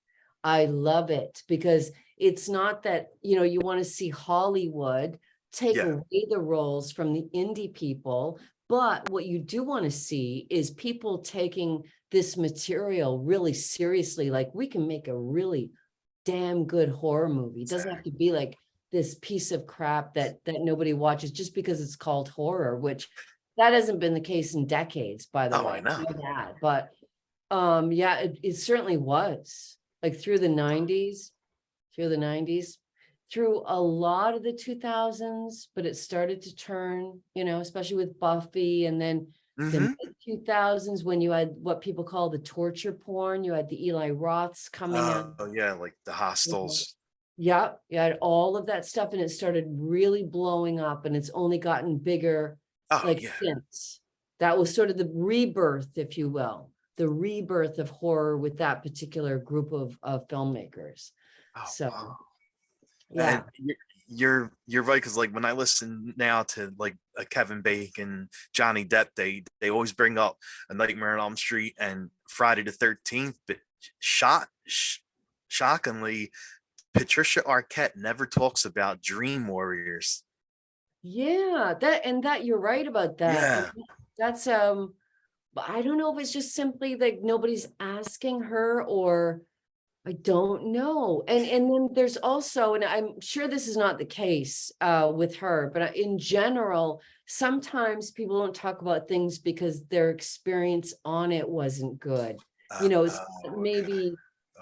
[SPEAKER 2] I love it because it's not that, you know, you want to see Hollywood take
[SPEAKER 1] Yeah.
[SPEAKER 2] away the roles from the indie people, but what you do want to see is people taking this material really seriously. Like, we can make a really damn good horror movie. It doesn't have to be like this piece of crap that nobody watches just because it's called horror, which that hasn't been the case in decades, by the
[SPEAKER 1] Oh, I
[SPEAKER 2] way.
[SPEAKER 1] know.
[SPEAKER 2] I know that, but yeah, it certainly was, like, through the 90s, through a lot of the 2000s, but it started to turn, you know, especially with Buffy, and then the
[SPEAKER 1] Hmm.
[SPEAKER 2] mid 2000s, when you had what people call the torture porn. You had the Eli Roths coming out.
[SPEAKER 1] Oh, yeah, like the hostels.
[SPEAKER 2] Yeah, you had all of that stuff, and it started really blowing up, and it's only gotten bigger,
[SPEAKER 1] Oh,
[SPEAKER 2] like,
[SPEAKER 1] yeah.
[SPEAKER 2] since. That was sort of the rebirth, if you will, the rebirth of horror with that particular group of filmmakers.
[SPEAKER 1] Oh,
[SPEAKER 2] So,
[SPEAKER 1] wow.
[SPEAKER 2] yeah.
[SPEAKER 1] And you're right, because like when I listen now to like a Kevin Bacon, Johnny Depp, they always bring up A Nightmare on Elm Street and Friday the 13th, but shockingly, Patricia Arquette never talks about Dream Warriors.
[SPEAKER 2] Yeah, that you're right about that. And
[SPEAKER 1] Yeah.
[SPEAKER 2] that's but I don't know if it's just simply like nobody's asking her, or I don't know. And then there's also, and I'm sure this is not the case with her, but in general, sometimes people don't talk about things because their experience on it wasn't good. It's
[SPEAKER 1] Okay.
[SPEAKER 2] maybe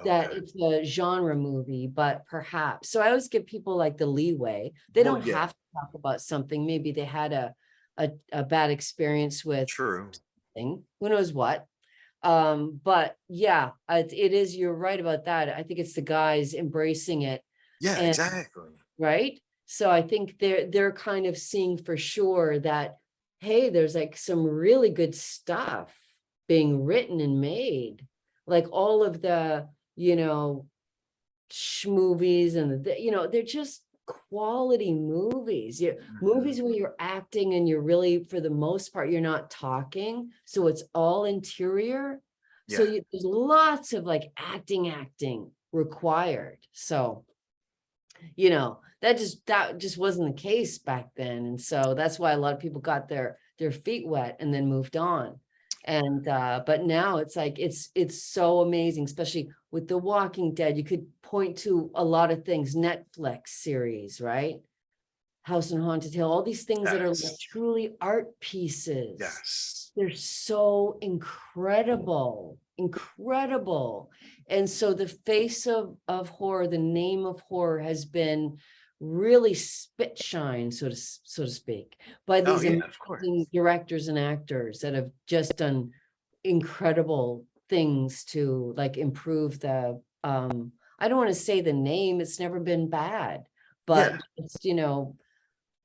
[SPEAKER 2] that
[SPEAKER 1] Okay.
[SPEAKER 2] it's a genre movie, but perhaps. So I always give people like the leeway. They
[SPEAKER 1] Well,
[SPEAKER 2] don't
[SPEAKER 1] yeah,
[SPEAKER 2] have to talk about something. Maybe they had a bad experience with
[SPEAKER 1] true.
[SPEAKER 2] thing, who knows what. But yeah, it is, you're right about that. I think it's the guys embracing it,
[SPEAKER 1] Yeah,
[SPEAKER 2] and
[SPEAKER 1] exactly.
[SPEAKER 2] right. So I think they're kind of seeing for sure that, hey, there's like some really good stuff being written and made, like all of the, movies and they're just quality movies.
[SPEAKER 1] Mhm.
[SPEAKER 2] Movies where you're acting and you're really, for the most part, you're not talking, so it's all interior. So
[SPEAKER 1] Yeah.
[SPEAKER 2] there's lots of like acting required. So that just wasn't the case back then, and so that's why a lot of people got their feet wet and then moved on. And but now it's like it's so amazing, especially with The Walking Dead. You could point to a lot of things, Netflix series, right? House on Haunted Hill, all these things that are like
[SPEAKER 1] Yes.
[SPEAKER 2] truly art pieces.
[SPEAKER 1] Yes.
[SPEAKER 2] They're so incredible, incredible. And so the face of horror, the name of horror has been really spit shine, so to speak, by
[SPEAKER 1] Oh
[SPEAKER 2] these
[SPEAKER 1] yeah, of course.
[SPEAKER 2] amazing directors and actors that have just done incredible things to like improve the I don't want to say the name, it's never been bad, but
[SPEAKER 1] Yeah,
[SPEAKER 2] just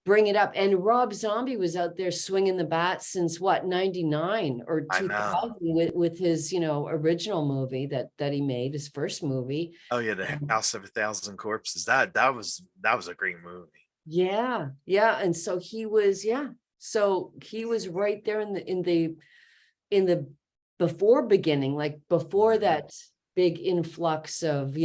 [SPEAKER 2] bring it up. And Rob Zombie was out there swinging the bat since what, 99 or
[SPEAKER 1] I
[SPEAKER 2] 2000,
[SPEAKER 1] know.
[SPEAKER 2] with his original movie that he made, his first movie.
[SPEAKER 1] Oh yeah, the House of a Thousand Corpses. That was a great movie.
[SPEAKER 2] Yeah, and so he was right there in the before beginning, like before
[SPEAKER 1] Mhm.
[SPEAKER 2] that big influx of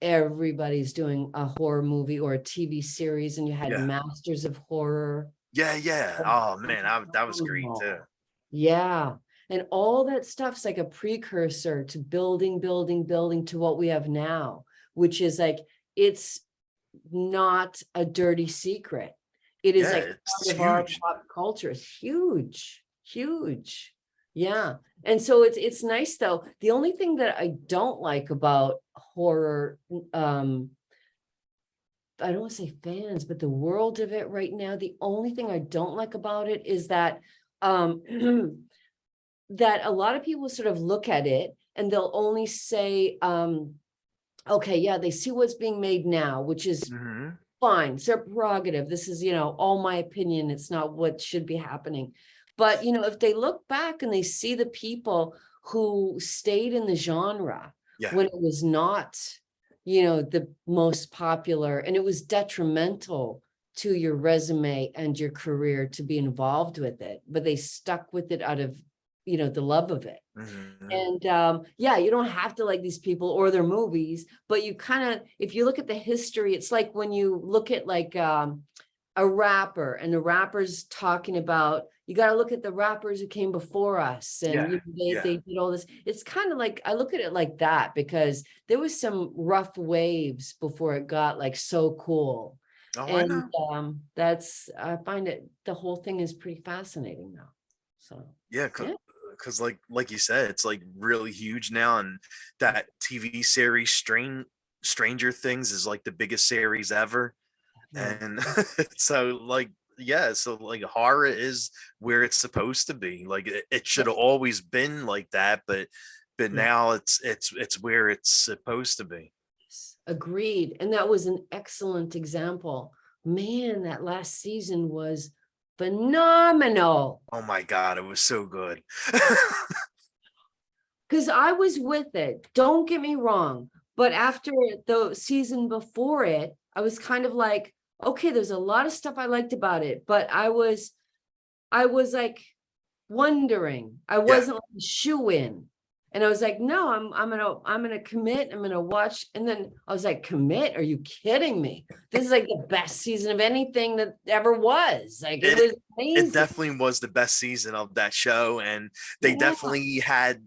[SPEAKER 2] everybody's doing a horror movie or a TV series, and you had
[SPEAKER 1] Yeah.
[SPEAKER 2] Masters of Horror.
[SPEAKER 1] Yeah, yeah. Oh man, that was great too.
[SPEAKER 2] Phenomenal. Yeah. And all that stuff's like a precursor to building to what we have now, which is like, it's not a dirty secret. It is
[SPEAKER 1] Yeah,
[SPEAKER 2] like
[SPEAKER 1] it's
[SPEAKER 2] part of our
[SPEAKER 1] huge.
[SPEAKER 2] pop culture. It's huge, huge. Yeah. And so it's nice though. The only thing that I don't like about horror, I don't want to say fans, but the world of it right now, the only thing I don't like about it is that um that a lot of people sort of look at it and they'll only say, okay, yeah, they see what's being made now, which is
[SPEAKER 1] Hmm.
[SPEAKER 2] fine. It's their prerogative. This is, all my opinion. It's not what should be happening. But, if they look back and they see the people who stayed in the genre
[SPEAKER 1] Yeah.
[SPEAKER 2] when it was not, the most popular, and it was detrimental to your resume and your career to be involved with it, but they stuck with it out of, the love of it.
[SPEAKER 1] Hmm.
[SPEAKER 2] And yeah, you don't have to like these people or their movies, but you kind of, if you look at the history, it's like when you look at like a rapper, and the rapper's talking about, you got to look at the rappers who came before us, and
[SPEAKER 1] Yeah. Yeah.
[SPEAKER 2] they did all this. It's kind of like, I look at it like that, because there was some rough waves before it got like so cool.
[SPEAKER 1] Oh, I
[SPEAKER 2] And
[SPEAKER 1] know.
[SPEAKER 2] I find it, the whole thing is pretty fascinating now. So
[SPEAKER 1] Yeah,
[SPEAKER 2] yeah.
[SPEAKER 1] because like you said, it's like really huge now, and that TV series Stranger Things is like the biggest series ever.
[SPEAKER 2] Yeah.
[SPEAKER 1] And so like yeah, so like horror is where it's supposed to be. Like it should have always been like that, but
[SPEAKER 2] Yeah.
[SPEAKER 1] now it's where it's supposed to be.
[SPEAKER 2] Agreed. And that was an excellent example. Man, that last season was phenomenal,
[SPEAKER 1] Oh my god, it was so good.
[SPEAKER 2] because I was with it. Don't get me wrong. But after the season before it, I was kind of like, okay, there's a lot of stuff I liked about it, but I was like wondering. I
[SPEAKER 1] Yeah.
[SPEAKER 2] wasn't like a shoe in. And I was like, no, I'm gonna commit. I'm gonna watch. And then I was like, commit? Are you kidding me? This is like the best season of anything that ever was. Like it was
[SPEAKER 1] It
[SPEAKER 2] amazing.
[SPEAKER 1] definitely was the best season of that show, and they
[SPEAKER 2] Yeah,
[SPEAKER 1] definitely had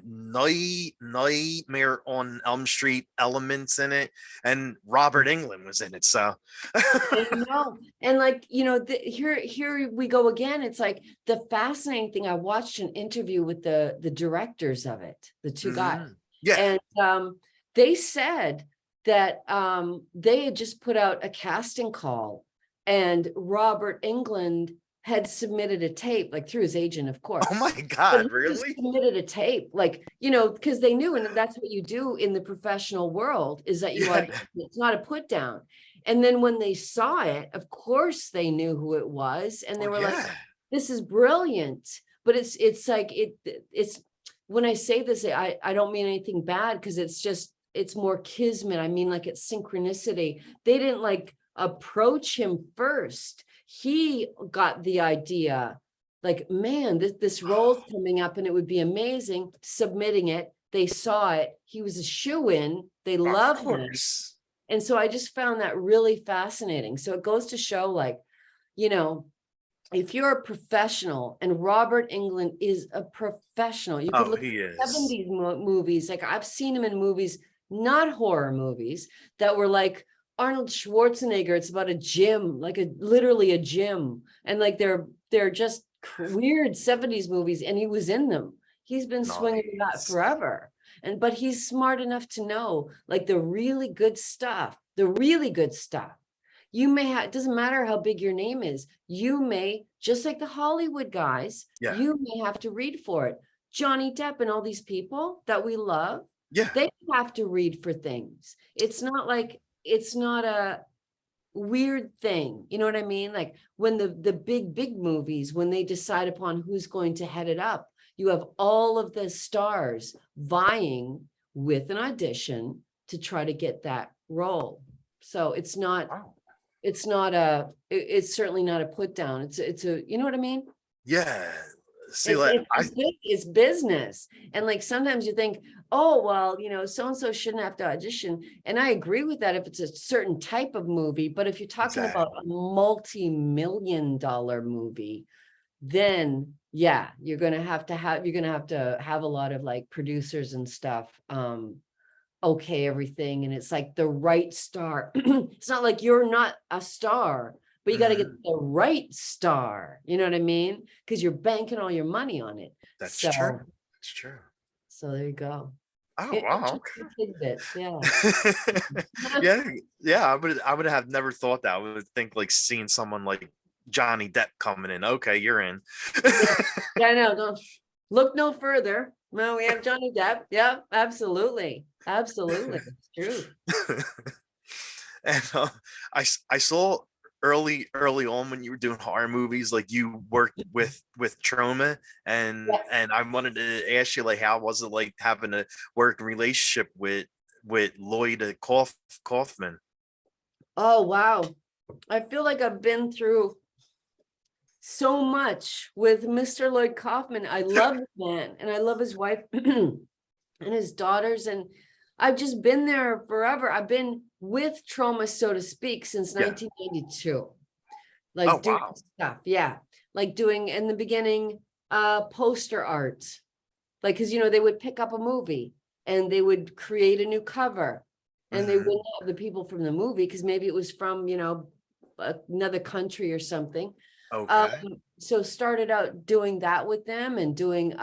[SPEAKER 1] Nightmare on Elm Street elements in it, and Robert Englund was in it. So
[SPEAKER 2] I know. And like, here we go again. It's like the fascinating thing. I watched an interview with the directors of it, the two guys.
[SPEAKER 1] Mhm. Yeah.
[SPEAKER 2] And they said that they had just put out a casting call, and Robert Englund had submitted a tape, like through his agent, of
[SPEAKER 1] Oh
[SPEAKER 2] course.
[SPEAKER 1] my
[SPEAKER 2] But
[SPEAKER 1] God,
[SPEAKER 2] he just
[SPEAKER 1] really?
[SPEAKER 2] submitted a tape, like, because they knew, and that's what you do in the professional world, is that you
[SPEAKER 1] Yeah.
[SPEAKER 2] audition. It's not a put down. And then when they saw it, of course they knew who it was, and they
[SPEAKER 1] Well,
[SPEAKER 2] were like,
[SPEAKER 1] yeah.
[SPEAKER 2] "This is brilliant." But it's like it's when I say this, I don't mean anything bad, because it's more kismet. I mean, like, it's synchronicity. They didn't like approach him first. He got the idea, like, man, this role's coming up and it would be amazing. Submitting it, they saw it. He was a shoe-in. They
[SPEAKER 1] Of
[SPEAKER 2] loved him.
[SPEAKER 1] course.
[SPEAKER 2] And so I just found that really fascinating. So it goes to show, like, you know, if you're a professional, and Robert Englund is a professional, you could
[SPEAKER 1] Oh,
[SPEAKER 2] look
[SPEAKER 1] he
[SPEAKER 2] at
[SPEAKER 1] is.
[SPEAKER 2] 70s movies. Like, I've seen him in movies, not horror movies, that were like Arnold Schwarzenegger. It's about a gym, like literally a gym. And like they're just weird 70s movies, and he was in them. He's been swinging that
[SPEAKER 1] Nice.
[SPEAKER 2] forever. But he's smart enough to know, like, the really good stuff, the really good stuff. You may have, it doesn't matter how big your name is. You may, just like the Hollywood guys,
[SPEAKER 1] Yeah.
[SPEAKER 2] you may have to read for it. Johnny Depp and all these people that we love,
[SPEAKER 1] Yeah.
[SPEAKER 2] they have to read for things. It's not like, it's not a weird thing. You know what I mean? Like, when the big movies, when they decide upon who's going to head it up, you have all of the stars vying with an audition to try to get that role. So it's not,
[SPEAKER 1] Wow.
[SPEAKER 2] it's certainly not a put down. It's a, you know what I mean?
[SPEAKER 1] Yeah. See,
[SPEAKER 2] It's
[SPEAKER 1] like
[SPEAKER 2] it's business. And like, sometimes you think, oh, well, so and so shouldn't have to audition. And I agree with that if it's a certain type of movie. But if you're talking
[SPEAKER 1] exactly.
[SPEAKER 2] about a multi-million-dollar movie, then yeah, you're gonna have to have a lot of like producers and stuff. Okay, everything, and it's like the right star. It's not like you're not a star, but you got to get
[SPEAKER 1] Mhm.
[SPEAKER 2] the right star. You know what I mean? Because you're banking all your money on it.
[SPEAKER 1] That's true.
[SPEAKER 2] So,
[SPEAKER 1] That's true.
[SPEAKER 2] so there you go.
[SPEAKER 1] Oh wow.
[SPEAKER 2] Interesting tidbits, yeah.
[SPEAKER 1] Okay. Yeah. Yeah. I would have never thought that. I would think like seeing someone like Johnny Depp coming in. Okay, you're in.
[SPEAKER 2] Yeah, yeah, I know. Don't look no further. No, we have Johnny Depp. Yeah, absolutely, absolutely, it's true.
[SPEAKER 1] And I saw early on when you were doing horror movies, like you worked with Troma, and I wanted to ask you, like, how was it like having a working relationship with Lloyd Kaufman?
[SPEAKER 2] Oh wow, I feel like I've been through so much with Mr. Lloyd Kaufman. I love the man, and I love his wife and his daughters, and I've just been there forever. I've been with Troma, so to speak, since
[SPEAKER 1] Yeah.
[SPEAKER 2] 1992,
[SPEAKER 1] Oh
[SPEAKER 2] like doing
[SPEAKER 1] wow.
[SPEAKER 2] stuff. Yeah, like doing in the beginning, poster art, like, because they would pick up a movie and they would create a new cover, and they
[SPEAKER 1] Mhm.
[SPEAKER 2] wouldn't have the people from the movie because maybe it was from another country or something.
[SPEAKER 1] Okay.
[SPEAKER 2] So started out doing that with them, and doing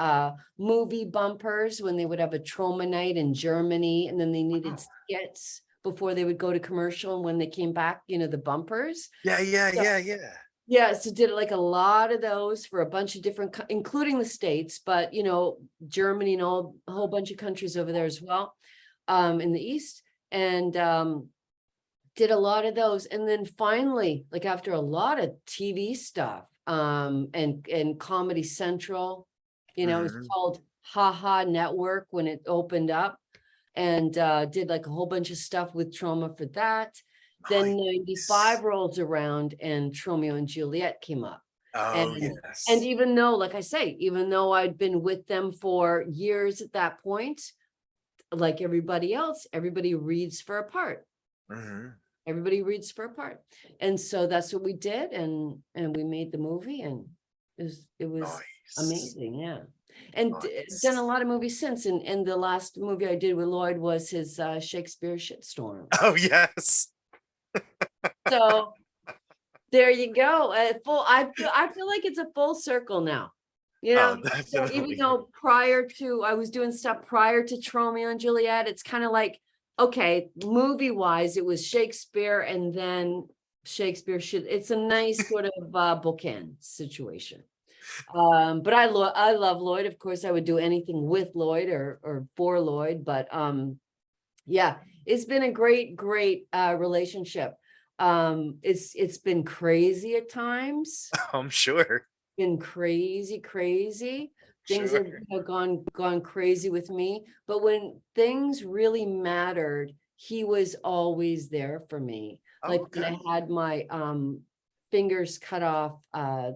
[SPEAKER 2] movie bumpers when they would have a Troma night in Germany, and then they needed
[SPEAKER 1] Oh.
[SPEAKER 2] skits before they would go to commercial, and when they came back, the bumpers.
[SPEAKER 1] Yeah. Yeah.
[SPEAKER 2] So,
[SPEAKER 1] Yeah. Yeah.
[SPEAKER 2] yeah, so did like a lot of those for a bunch of different, including the States, but Germany and a whole bunch of countries over there as well, in the East. And did a lot of those. And then finally, like, after a lot of TV stuff, and Comedy Central, it's
[SPEAKER 1] Mhm.
[SPEAKER 2] called Ha Ha Network when it opened up, and did like a whole bunch of stuff with Troma for that. Then
[SPEAKER 1] Nice.
[SPEAKER 2] 95 rolls around and Romeo and Juliet came up.
[SPEAKER 1] Oh,
[SPEAKER 2] And
[SPEAKER 1] yes.
[SPEAKER 2] even though, like I say, even though I'd been with them for years at that point, like everybody else, everybody reads for a part.
[SPEAKER 1] Hmm.
[SPEAKER 2] Everybody reads for a part. And so that's what we did, and we made the movie, and it was
[SPEAKER 1] Nice.
[SPEAKER 2] amazing, yeah. And done a
[SPEAKER 1] Nice.
[SPEAKER 2] lot of movies since, and the last movie I did with Lloyd was his Shakespeare shitstorm.
[SPEAKER 1] Oh, yes.
[SPEAKER 2] So there you go. I feel like it's a full circle now. You
[SPEAKER 1] Oh,
[SPEAKER 2] know, so even
[SPEAKER 1] definitely.
[SPEAKER 2] though prior to I was doing stuff prior to Tromeo and Juliet, it's kind of like, okay, movie wise, it was Shakespeare and then Shakespeare should, it's a nice sort of bookend situation. But I love Lloyd. Of course, I would do anything with Lloyd or for Lloyd, but yeah, it's been a great relationship. It's been crazy at times,
[SPEAKER 1] I'm sure.
[SPEAKER 2] been crazy. Things
[SPEAKER 1] Sure.
[SPEAKER 2] have, gone crazy with me, but when things really mattered, he was always there for me. Like when
[SPEAKER 1] Okay.
[SPEAKER 2] I had my fingers cut off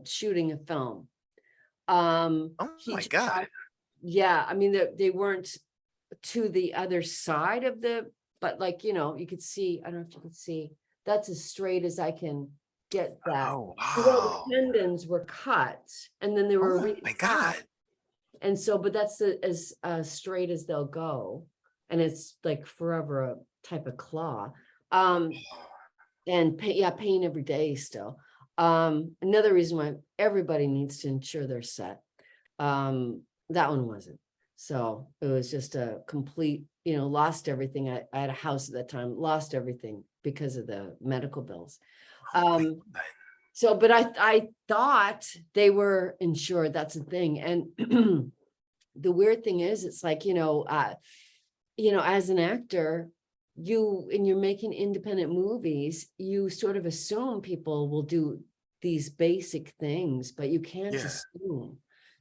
[SPEAKER 2] shooting a film.
[SPEAKER 1] Oh
[SPEAKER 2] He
[SPEAKER 1] my
[SPEAKER 2] just
[SPEAKER 1] God.
[SPEAKER 2] yeah, I mean they weren't to the other side of the, but like, you could see, I don't know if you could see, that's as straight as I can get that.
[SPEAKER 1] Oh,
[SPEAKER 2] Because all
[SPEAKER 1] wow.
[SPEAKER 2] the tendons were cut and then they were
[SPEAKER 1] Oh my
[SPEAKER 2] reattached.
[SPEAKER 1] God.
[SPEAKER 2] And so, but that's as straight as they'll go. And it's like forever a type of claw. And yeah, pain every day still. Another reason why everybody needs to ensure they're set. That one wasn't. So it was just a complete, lost everything. I had a house at that time, lost everything because of the medical bills.
[SPEAKER 1] Oh my
[SPEAKER 2] Um,
[SPEAKER 1] God.
[SPEAKER 2] so, but I thought they were insured. That's the thing. And the weird thing is, it's like, as an actor, and you're making independent movies, you sort of assume people will do these basic things, but you can't
[SPEAKER 1] Yeah.
[SPEAKER 2] assume.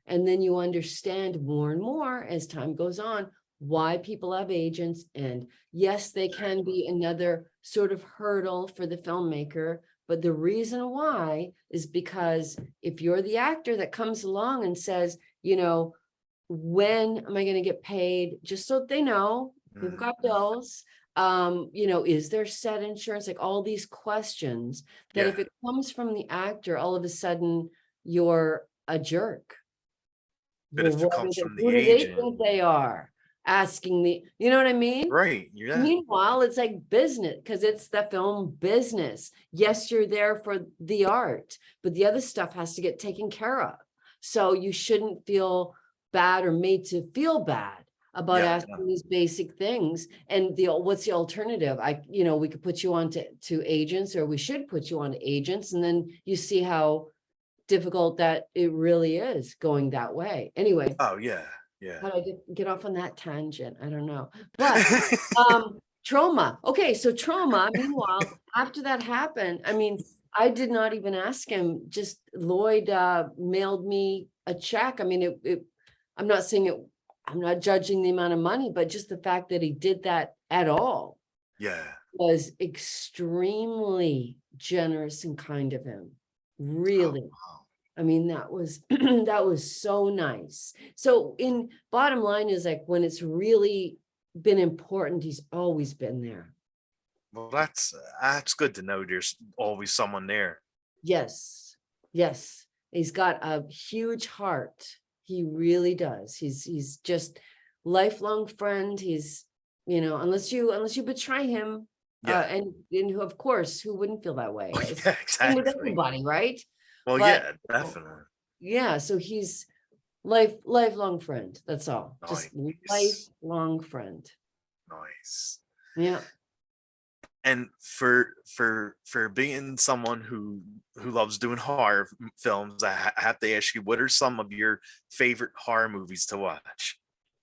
[SPEAKER 2] And then you understand more and more as time goes on why people have agents. And yes, they can be another sort of hurdle for the filmmaker. But the reason why is because if you're the actor that comes along and says, when am I going to get paid? Just so they know, we've got
[SPEAKER 1] Mhm.
[SPEAKER 2] bills. Is there set insurance? Like all these questions that
[SPEAKER 1] Yeah.
[SPEAKER 2] if it comes from the actor, all of a sudden you're a jerk.
[SPEAKER 1] But
[SPEAKER 2] Well,
[SPEAKER 1] if it comes from
[SPEAKER 2] who
[SPEAKER 1] the
[SPEAKER 2] do they
[SPEAKER 1] agent,
[SPEAKER 2] think they are? Asking you know what I mean?
[SPEAKER 1] right? Yeah.
[SPEAKER 2] Meanwhile, it's like business because it's the film business. Yes, you're there for the art, but the other stuff has to get taken care of. So you shouldn't feel bad or made to feel bad about
[SPEAKER 1] Yeah.
[SPEAKER 2] asking these basic things. And what's the alternative? We could put you on to agents, or we should put you on to agents, and then you see how difficult that it really is going that way. Anyway,
[SPEAKER 1] Oh, yeah. Yeah.
[SPEAKER 2] how did I get off on that tangent? I don't know. But Troma. Okay, so Troma, meanwhile, after that happened, I mean, I did not even ask him, just Lloyd mailed me a check. I mean, I'm not saying it, I'm not judging the amount of money, but just the fact that he did that at all
[SPEAKER 1] Yeah.
[SPEAKER 2] was extremely generous and kind of him.
[SPEAKER 1] Oh,
[SPEAKER 2] Really.
[SPEAKER 1] wow.
[SPEAKER 2] I mean, that was that was so nice. So in bottom line is like when it's really been important, he's always been there.
[SPEAKER 1] Well, that's good to know. There's always someone there.
[SPEAKER 2] Yes. Yes. He's got a huge heart. He really does. He's just lifelong friend. He's, unless you betray him,
[SPEAKER 1] Yeah.
[SPEAKER 2] and of course, who wouldn't feel that way? It's
[SPEAKER 1] Yeah.
[SPEAKER 2] same with
[SPEAKER 1] Exactly.
[SPEAKER 2] everybody, right?
[SPEAKER 1] Well,
[SPEAKER 2] But
[SPEAKER 1] yeah. Definitely.
[SPEAKER 2] yeah, so he's lifelong friend. That's all. Just
[SPEAKER 1] Nice.
[SPEAKER 2] lifelong friend.
[SPEAKER 1] Nice.
[SPEAKER 2] Yeah.
[SPEAKER 1] And for being someone who loves doing horror films, I have to ask you, what are some of your favorite horror movies to watch?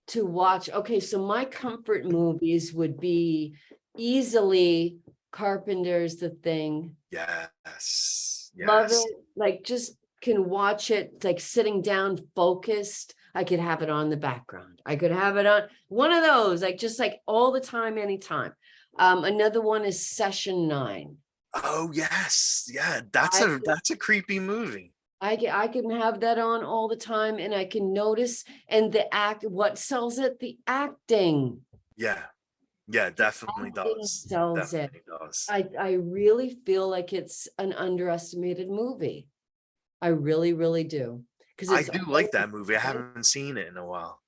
[SPEAKER 2] To watch. Okay, so my comfort movies would be easily Carpenter's The Thing.
[SPEAKER 1] Yes.
[SPEAKER 2] Love
[SPEAKER 1] Yes.
[SPEAKER 2] it. Like just can watch it like sitting down focused. I could have it on the background. I could have it on one of those, like just like all the time, anytime. Another one is Session 9.
[SPEAKER 1] Oh, yes. Yeah.
[SPEAKER 2] I
[SPEAKER 1] That's a creepy movie.
[SPEAKER 2] I can have that on all the time and I can notice, and what sells it? The acting.
[SPEAKER 1] Yeah. Yeah, definitely
[SPEAKER 2] Acting
[SPEAKER 1] does.
[SPEAKER 2] sells it.
[SPEAKER 1] Definitely does.
[SPEAKER 2] I really feel like it's an underestimated movie. I really, really do. Because
[SPEAKER 1] I
[SPEAKER 2] it's
[SPEAKER 1] do like that movie. I haven't seen it in a while.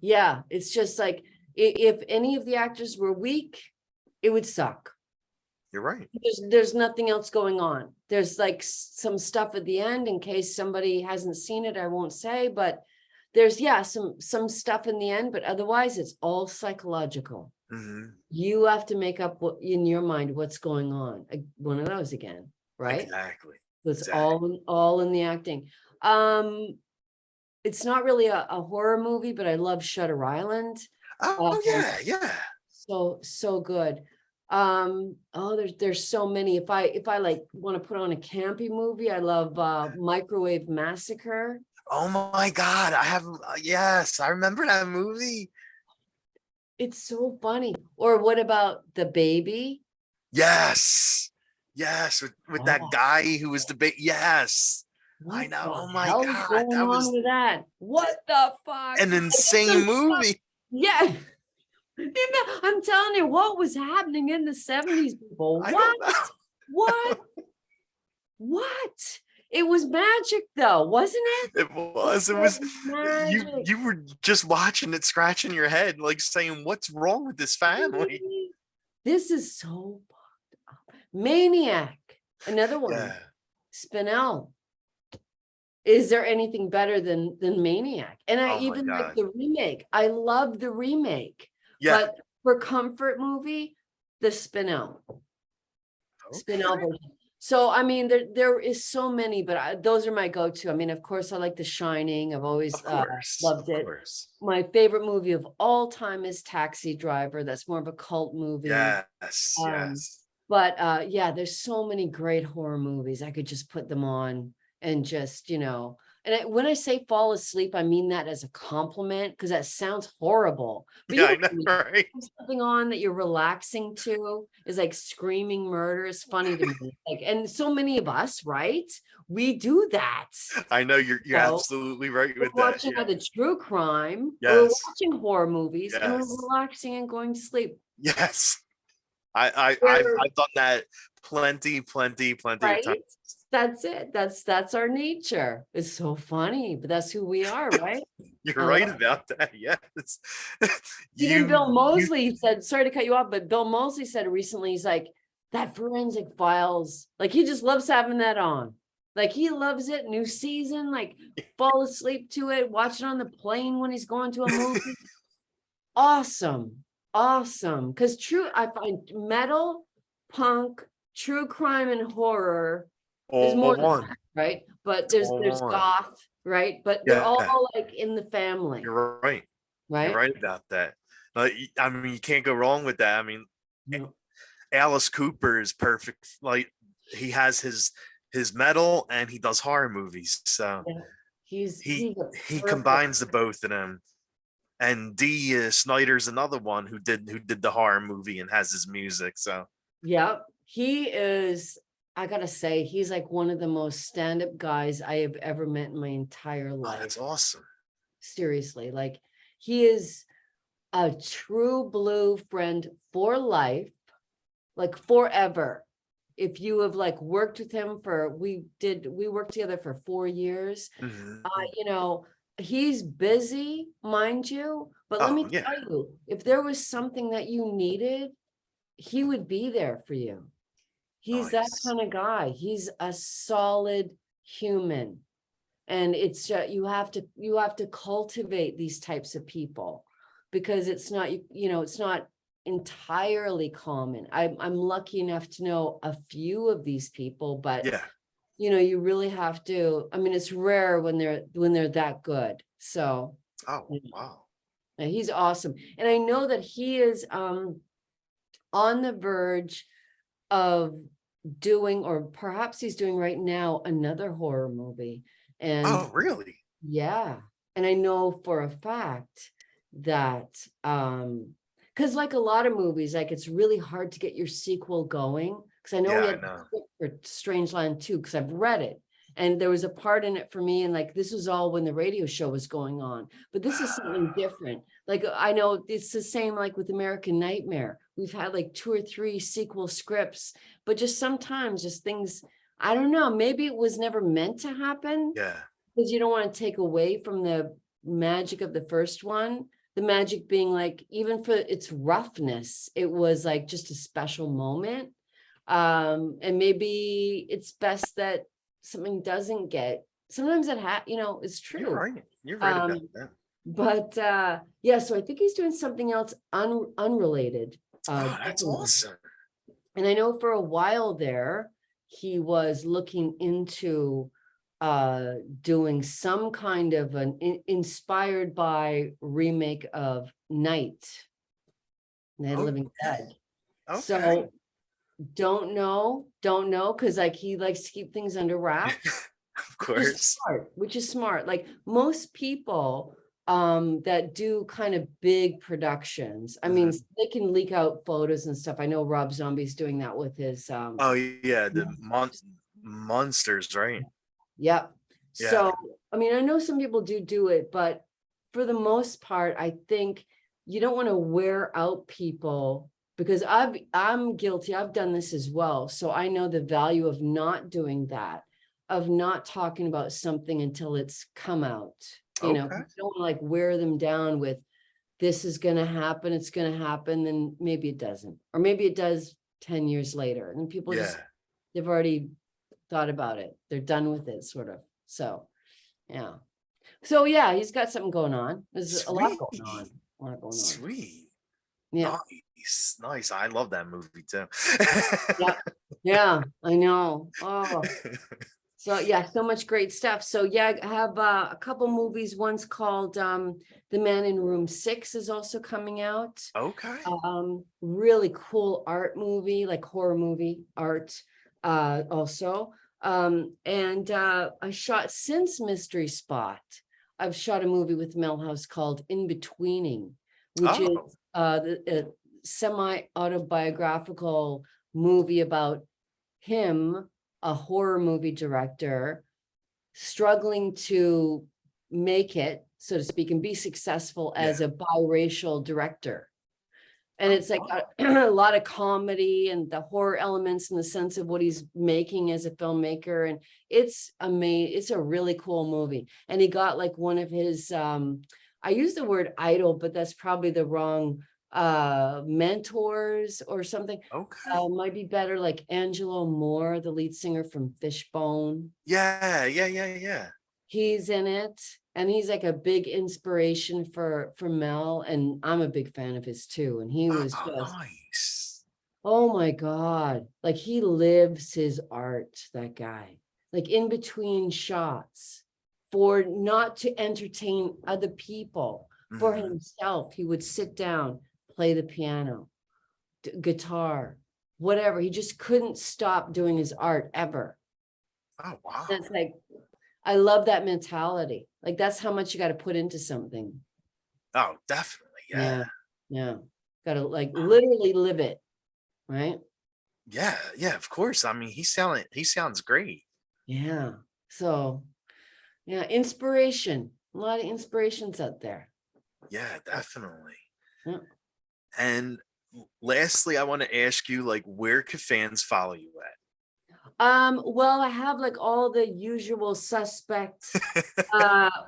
[SPEAKER 2] yeah, it's just like if any of the actors were weak, it would suck.
[SPEAKER 1] You're right.
[SPEAKER 2] There's nothing else going on. There's like some stuff at the end in case somebody hasn't seen it, I won't say, but there's some stuff in the end, but otherwise it's all psychological.
[SPEAKER 1] Hmm.
[SPEAKER 2] You have to make up what in your mind what's going on. One of those again, right?
[SPEAKER 1] Exactly.
[SPEAKER 2] It's
[SPEAKER 1] Exactly.
[SPEAKER 2] all in the acting. Um, it's not really a horror movie, but I love Shutter Island.
[SPEAKER 1] Oh
[SPEAKER 2] Um,
[SPEAKER 1] yeah, yeah.
[SPEAKER 2] so good. Oh, there's so many. If I like want to put on a campy movie, I love Microwave Massacre.
[SPEAKER 1] Oh my God. I have yes, I remember that movie.
[SPEAKER 2] It's so funny. Or what about The Baby?
[SPEAKER 1] Yes. Yes, with that
[SPEAKER 2] Oh,
[SPEAKER 1] guy who was the yes. I
[SPEAKER 2] what
[SPEAKER 1] know.
[SPEAKER 2] the
[SPEAKER 1] Oh my
[SPEAKER 2] hell's
[SPEAKER 1] God.
[SPEAKER 2] going
[SPEAKER 1] That
[SPEAKER 2] on
[SPEAKER 1] was
[SPEAKER 2] with that? What the fuck?
[SPEAKER 1] an
[SPEAKER 2] And then
[SPEAKER 1] insane
[SPEAKER 2] some stuff,
[SPEAKER 1] movie.
[SPEAKER 2] yeah. I'm telling you, what was happening in the 70s, people?
[SPEAKER 1] I
[SPEAKER 2] What?
[SPEAKER 1] don't know.
[SPEAKER 2] What? What? It was magic though, wasn't it?
[SPEAKER 1] It
[SPEAKER 2] It
[SPEAKER 1] was. It
[SPEAKER 2] was
[SPEAKER 1] was you.
[SPEAKER 2] magic.
[SPEAKER 1] You were just watching it, scratching your head, like saying, "What's wrong with this family?"
[SPEAKER 2] This is so Maniac. Another one.
[SPEAKER 1] Yeah.
[SPEAKER 2] Spinell. Is there anything better than Maniac? And I
[SPEAKER 1] Oh my
[SPEAKER 2] even like
[SPEAKER 1] God.
[SPEAKER 2] the remake. I love the remake.
[SPEAKER 1] Yeah.
[SPEAKER 2] But for comfort movie, the Spinell. Spinell
[SPEAKER 1] Okay.
[SPEAKER 2] version. So I mean, there is so many, but those are my go-to. I mean, of course, I like The Shining. I've always
[SPEAKER 1] Of course.
[SPEAKER 2] loved
[SPEAKER 1] Of
[SPEAKER 2] it.
[SPEAKER 1] course.
[SPEAKER 2] My favorite movie of all time is Taxi Driver. That's more of a cult movie.
[SPEAKER 1] Yes.
[SPEAKER 2] Um,
[SPEAKER 1] Yes.
[SPEAKER 2] but yeah, there's so many great horror movies. I could just put them on and just, and when I say fall asleep, I mean that as a compliment because that sounds horrible. But
[SPEAKER 1] Yeah, I know,
[SPEAKER 2] when you
[SPEAKER 1] right?
[SPEAKER 2] have something on that you're relaxing to is like screaming murder is funny to me. Like, and so many of us, right? We do that.
[SPEAKER 1] I know you're
[SPEAKER 2] So
[SPEAKER 1] absolutely right
[SPEAKER 2] we're
[SPEAKER 1] with that.
[SPEAKER 2] watching
[SPEAKER 1] Yeah.
[SPEAKER 2] either true crime or we're
[SPEAKER 1] Yes.
[SPEAKER 2] watching horror movies and we're
[SPEAKER 1] Yes.
[SPEAKER 2] relaxing and going to sleep.
[SPEAKER 1] Yes. I've
[SPEAKER 2] We're
[SPEAKER 1] I've done that plenty of times.
[SPEAKER 2] right. That's it. That's our nature. It's so funny, but that's who we are, right?
[SPEAKER 1] You're
[SPEAKER 2] I
[SPEAKER 1] right
[SPEAKER 2] love
[SPEAKER 1] about that. Yes.
[SPEAKER 2] even Bill
[SPEAKER 1] You
[SPEAKER 2] Mosley said, sorry to cut you off, but Bill Mosley said recently, he's like, that forensic files, like he just loves having that on. Like he loves it. New season, like fall asleep to it, watch it on the plane when he's going to a movie. Awesome. Awesome. Because I find metal, punk, true crime, and horror. There's more
[SPEAKER 1] all
[SPEAKER 2] than
[SPEAKER 1] one.
[SPEAKER 2] that, right? But
[SPEAKER 1] It's all
[SPEAKER 2] there's
[SPEAKER 1] one.
[SPEAKER 2] goth, right? But they're
[SPEAKER 1] Yeah,
[SPEAKER 2] all like in the family,
[SPEAKER 1] you're right. You're
[SPEAKER 2] right?
[SPEAKER 1] right about that. I mean, you can't go wrong with that. I mean,
[SPEAKER 2] No.
[SPEAKER 1] Alice Cooper is perfect. Like he has his metal and he does horror movies. So
[SPEAKER 2] Yeah.
[SPEAKER 1] he
[SPEAKER 2] He's a
[SPEAKER 1] he
[SPEAKER 2] perfect.
[SPEAKER 1] combines the both of them. And D Snyder's another one who did the horror movie and has his music. So
[SPEAKER 2] Yep. He is, I gotta say, he's like one of the most stand-up guys I have ever met in my entire
[SPEAKER 1] oh, that's
[SPEAKER 2] life.
[SPEAKER 1] awesome.
[SPEAKER 2] Seriously, like he is a true blue friend for life, like forever. If you have like worked with him we worked together for 4 years.
[SPEAKER 1] Mhm.
[SPEAKER 2] You know, he's busy, mind you, but let
[SPEAKER 1] Oh
[SPEAKER 2] me
[SPEAKER 1] yeah.
[SPEAKER 2] tell you, if there was something that you needed, he would be there for you. He's that
[SPEAKER 1] Nice.
[SPEAKER 2] kind of guy. He's a solid human. And it's you have to cultivate these types of people because it's not it's not entirely common. I'm lucky enough to know a few of these people, but
[SPEAKER 1] Yeah.
[SPEAKER 2] you really have to. I mean, it's rare when they're that good. So
[SPEAKER 1] Oh
[SPEAKER 2] yeah,
[SPEAKER 1] wow.
[SPEAKER 2] he's awesome, and I know that he is on the verge of doing, or perhaps he's doing right now, another horror movie. And
[SPEAKER 1] Oh really?
[SPEAKER 2] yeah, and I know for a fact that because like a lot of movies, like it's really hard to get your sequel going. Because I know
[SPEAKER 1] Yeah,
[SPEAKER 2] he
[SPEAKER 1] I
[SPEAKER 2] had the
[SPEAKER 1] know.
[SPEAKER 2] script for Strangeland 2, because I've read it. And there was a part in it for me, and like this was all when the radio show was going on. But this is something different. Like I know it's the same like with American Nightmare. We've had like 2 or 3 sequel scripts, but just sometimes just things, I don't know, maybe it was never meant to happen
[SPEAKER 1] Yeah.
[SPEAKER 2] because you don't want to take away from the magic of the first one. The magic being like, even for its roughness, it was like just a special moment. And maybe it's best that something doesn't get, sometimes it it's true.
[SPEAKER 1] You're right about that.
[SPEAKER 2] But yeah, so I think he's doing something else unrelated.
[SPEAKER 1] Oh, that's
[SPEAKER 2] Definitely.
[SPEAKER 1] awesome.
[SPEAKER 2] And I know for a while there, he was looking into doing some kind of an inspired by remake of Night, Night of Living Dead.
[SPEAKER 1] Okay.
[SPEAKER 2] So don't know, because like he likes to keep things under wraps.
[SPEAKER 1] Of course.
[SPEAKER 2] Which is smart. Like most people that do kind of big productions, I mean, they can leak out photos and stuff. I know Rob Zombie's doing that with his
[SPEAKER 1] Oh yeah, the monsters, right?
[SPEAKER 2] Yep.
[SPEAKER 1] Yeah.
[SPEAKER 2] So I mean, I know some people do it, but for the most part, I think you don't want to wear out people, because I'm guilty. I've done this as well. So I know the value of not doing that, of not talking about something until it's come out. You know, you don't want to like wear them down with this is going to happen, it's going to happen, then maybe it doesn't, or maybe it does 10 years later, and people just, they've already thought about it, they're done with it, sort of. So yeah, he's got something going on. There's a lot going on.
[SPEAKER 1] Sweet.
[SPEAKER 2] Yeah.
[SPEAKER 1] Nice. I love that movie too.
[SPEAKER 2] Yeah, I know. Oh. So yeah, so much great stuff. So yeah, I have a couple movies. One's called The Man in Room 6 is also coming out.
[SPEAKER 1] Okay.
[SPEAKER 2] Really cool art movie, like horror movie art also. And I shot, since Mystery Spot, I've shot a movie with Melhouse called In Betweening, which is a semi-autobiographical movie about him, a horror movie director, struggling to make it, so to speak, and be successful as a biracial director. And it's like a lot of comedy and the horror elements in the sense of what he's making as a filmmaker. And it's amazing. It's a really cool movie. And he got like one of his, I use the word idol, but that's probably the wrong mentors or something. Might be better, like Angelo Moore, the lead singer from Fishbone.
[SPEAKER 1] Yeah.
[SPEAKER 2] He's in it, and he's like a big inspiration for Mel, and I'm a big fan of his too. And he was just
[SPEAKER 1] nice.
[SPEAKER 2] Oh my God, like he lives his art, that guy. Like in between shots, for not to entertain other people, for himself, he would sit down, play the piano, guitar, whatever. He just couldn't stop doing his art ever.
[SPEAKER 1] Oh wow.
[SPEAKER 2] That's like, I love that mentality. Like that's how much you got to put into something.
[SPEAKER 1] Oh, definitely.
[SPEAKER 2] Yeah. Got to like literally live it, right?
[SPEAKER 1] Yeah, of course. I mean, he sounds great.
[SPEAKER 2] Yeah. So, yeah, inspiration. A lot of inspirations out there.
[SPEAKER 1] Yeah, definitely.
[SPEAKER 2] Yeah.
[SPEAKER 1] And lastly, I want to ask you, like, where could fans follow you at?
[SPEAKER 2] Well, I have like all the usual suspects,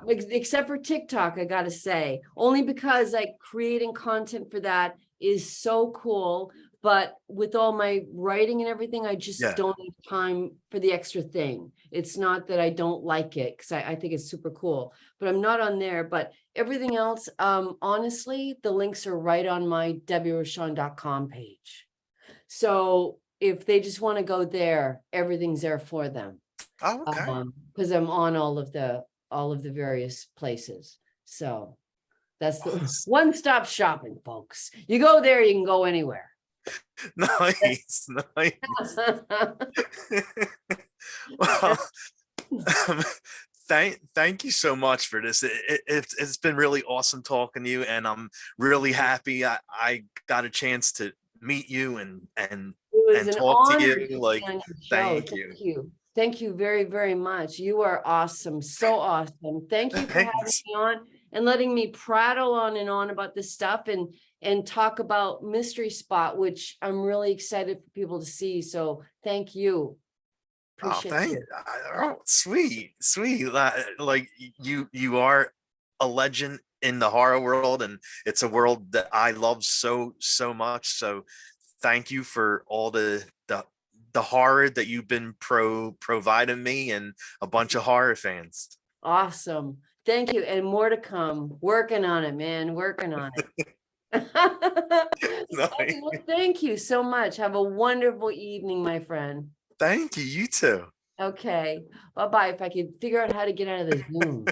[SPEAKER 2] except for TikTok, I gotta say, only because like creating content for that is so cool. But with all my writing and everything, I just don't have time for the extra thing. It's not that I don't like it, because I think it's super cool, but I'm not on there. But everything else, honestly, the links are right on my debbierochon.com page. So if they just want to go there, everything's there for them.
[SPEAKER 1] Oh, okay.
[SPEAKER 2] Because I'm on all of the various places. So that's the one-stop shopping, folks. You go there, you can go anywhere.
[SPEAKER 1] Nice. Well, thank you so much for this. It's been really awesome talking to you, and I'm really happy I got a chance to meet you and talk to you. Like, thank you.
[SPEAKER 2] Thank you very, very much. You are awesome. So awesome. Thank you for having
[SPEAKER 1] Thanks.
[SPEAKER 2] me on and letting me prattle on and on about this stuff and talk about Mystery Spot, which I'm really excited for people to see. So thank you.
[SPEAKER 1] Oh,
[SPEAKER 2] Appreciate
[SPEAKER 1] thank
[SPEAKER 2] it.
[SPEAKER 1] oh, sweet, sweet. Like you are a legend in the horror world, and it's a world that I love so, so much. So thank you for all the horror that you've been providing me and a bunch of horror fans.
[SPEAKER 2] Awesome. Thank you. And more to come. Working on it, man. Working on it. Okay, well, thank you so much. Have a wonderful evening, my friend.
[SPEAKER 1] Thank you. You too.
[SPEAKER 2] Okay. Bye-bye. If I could figure out how to get out of the Zoom.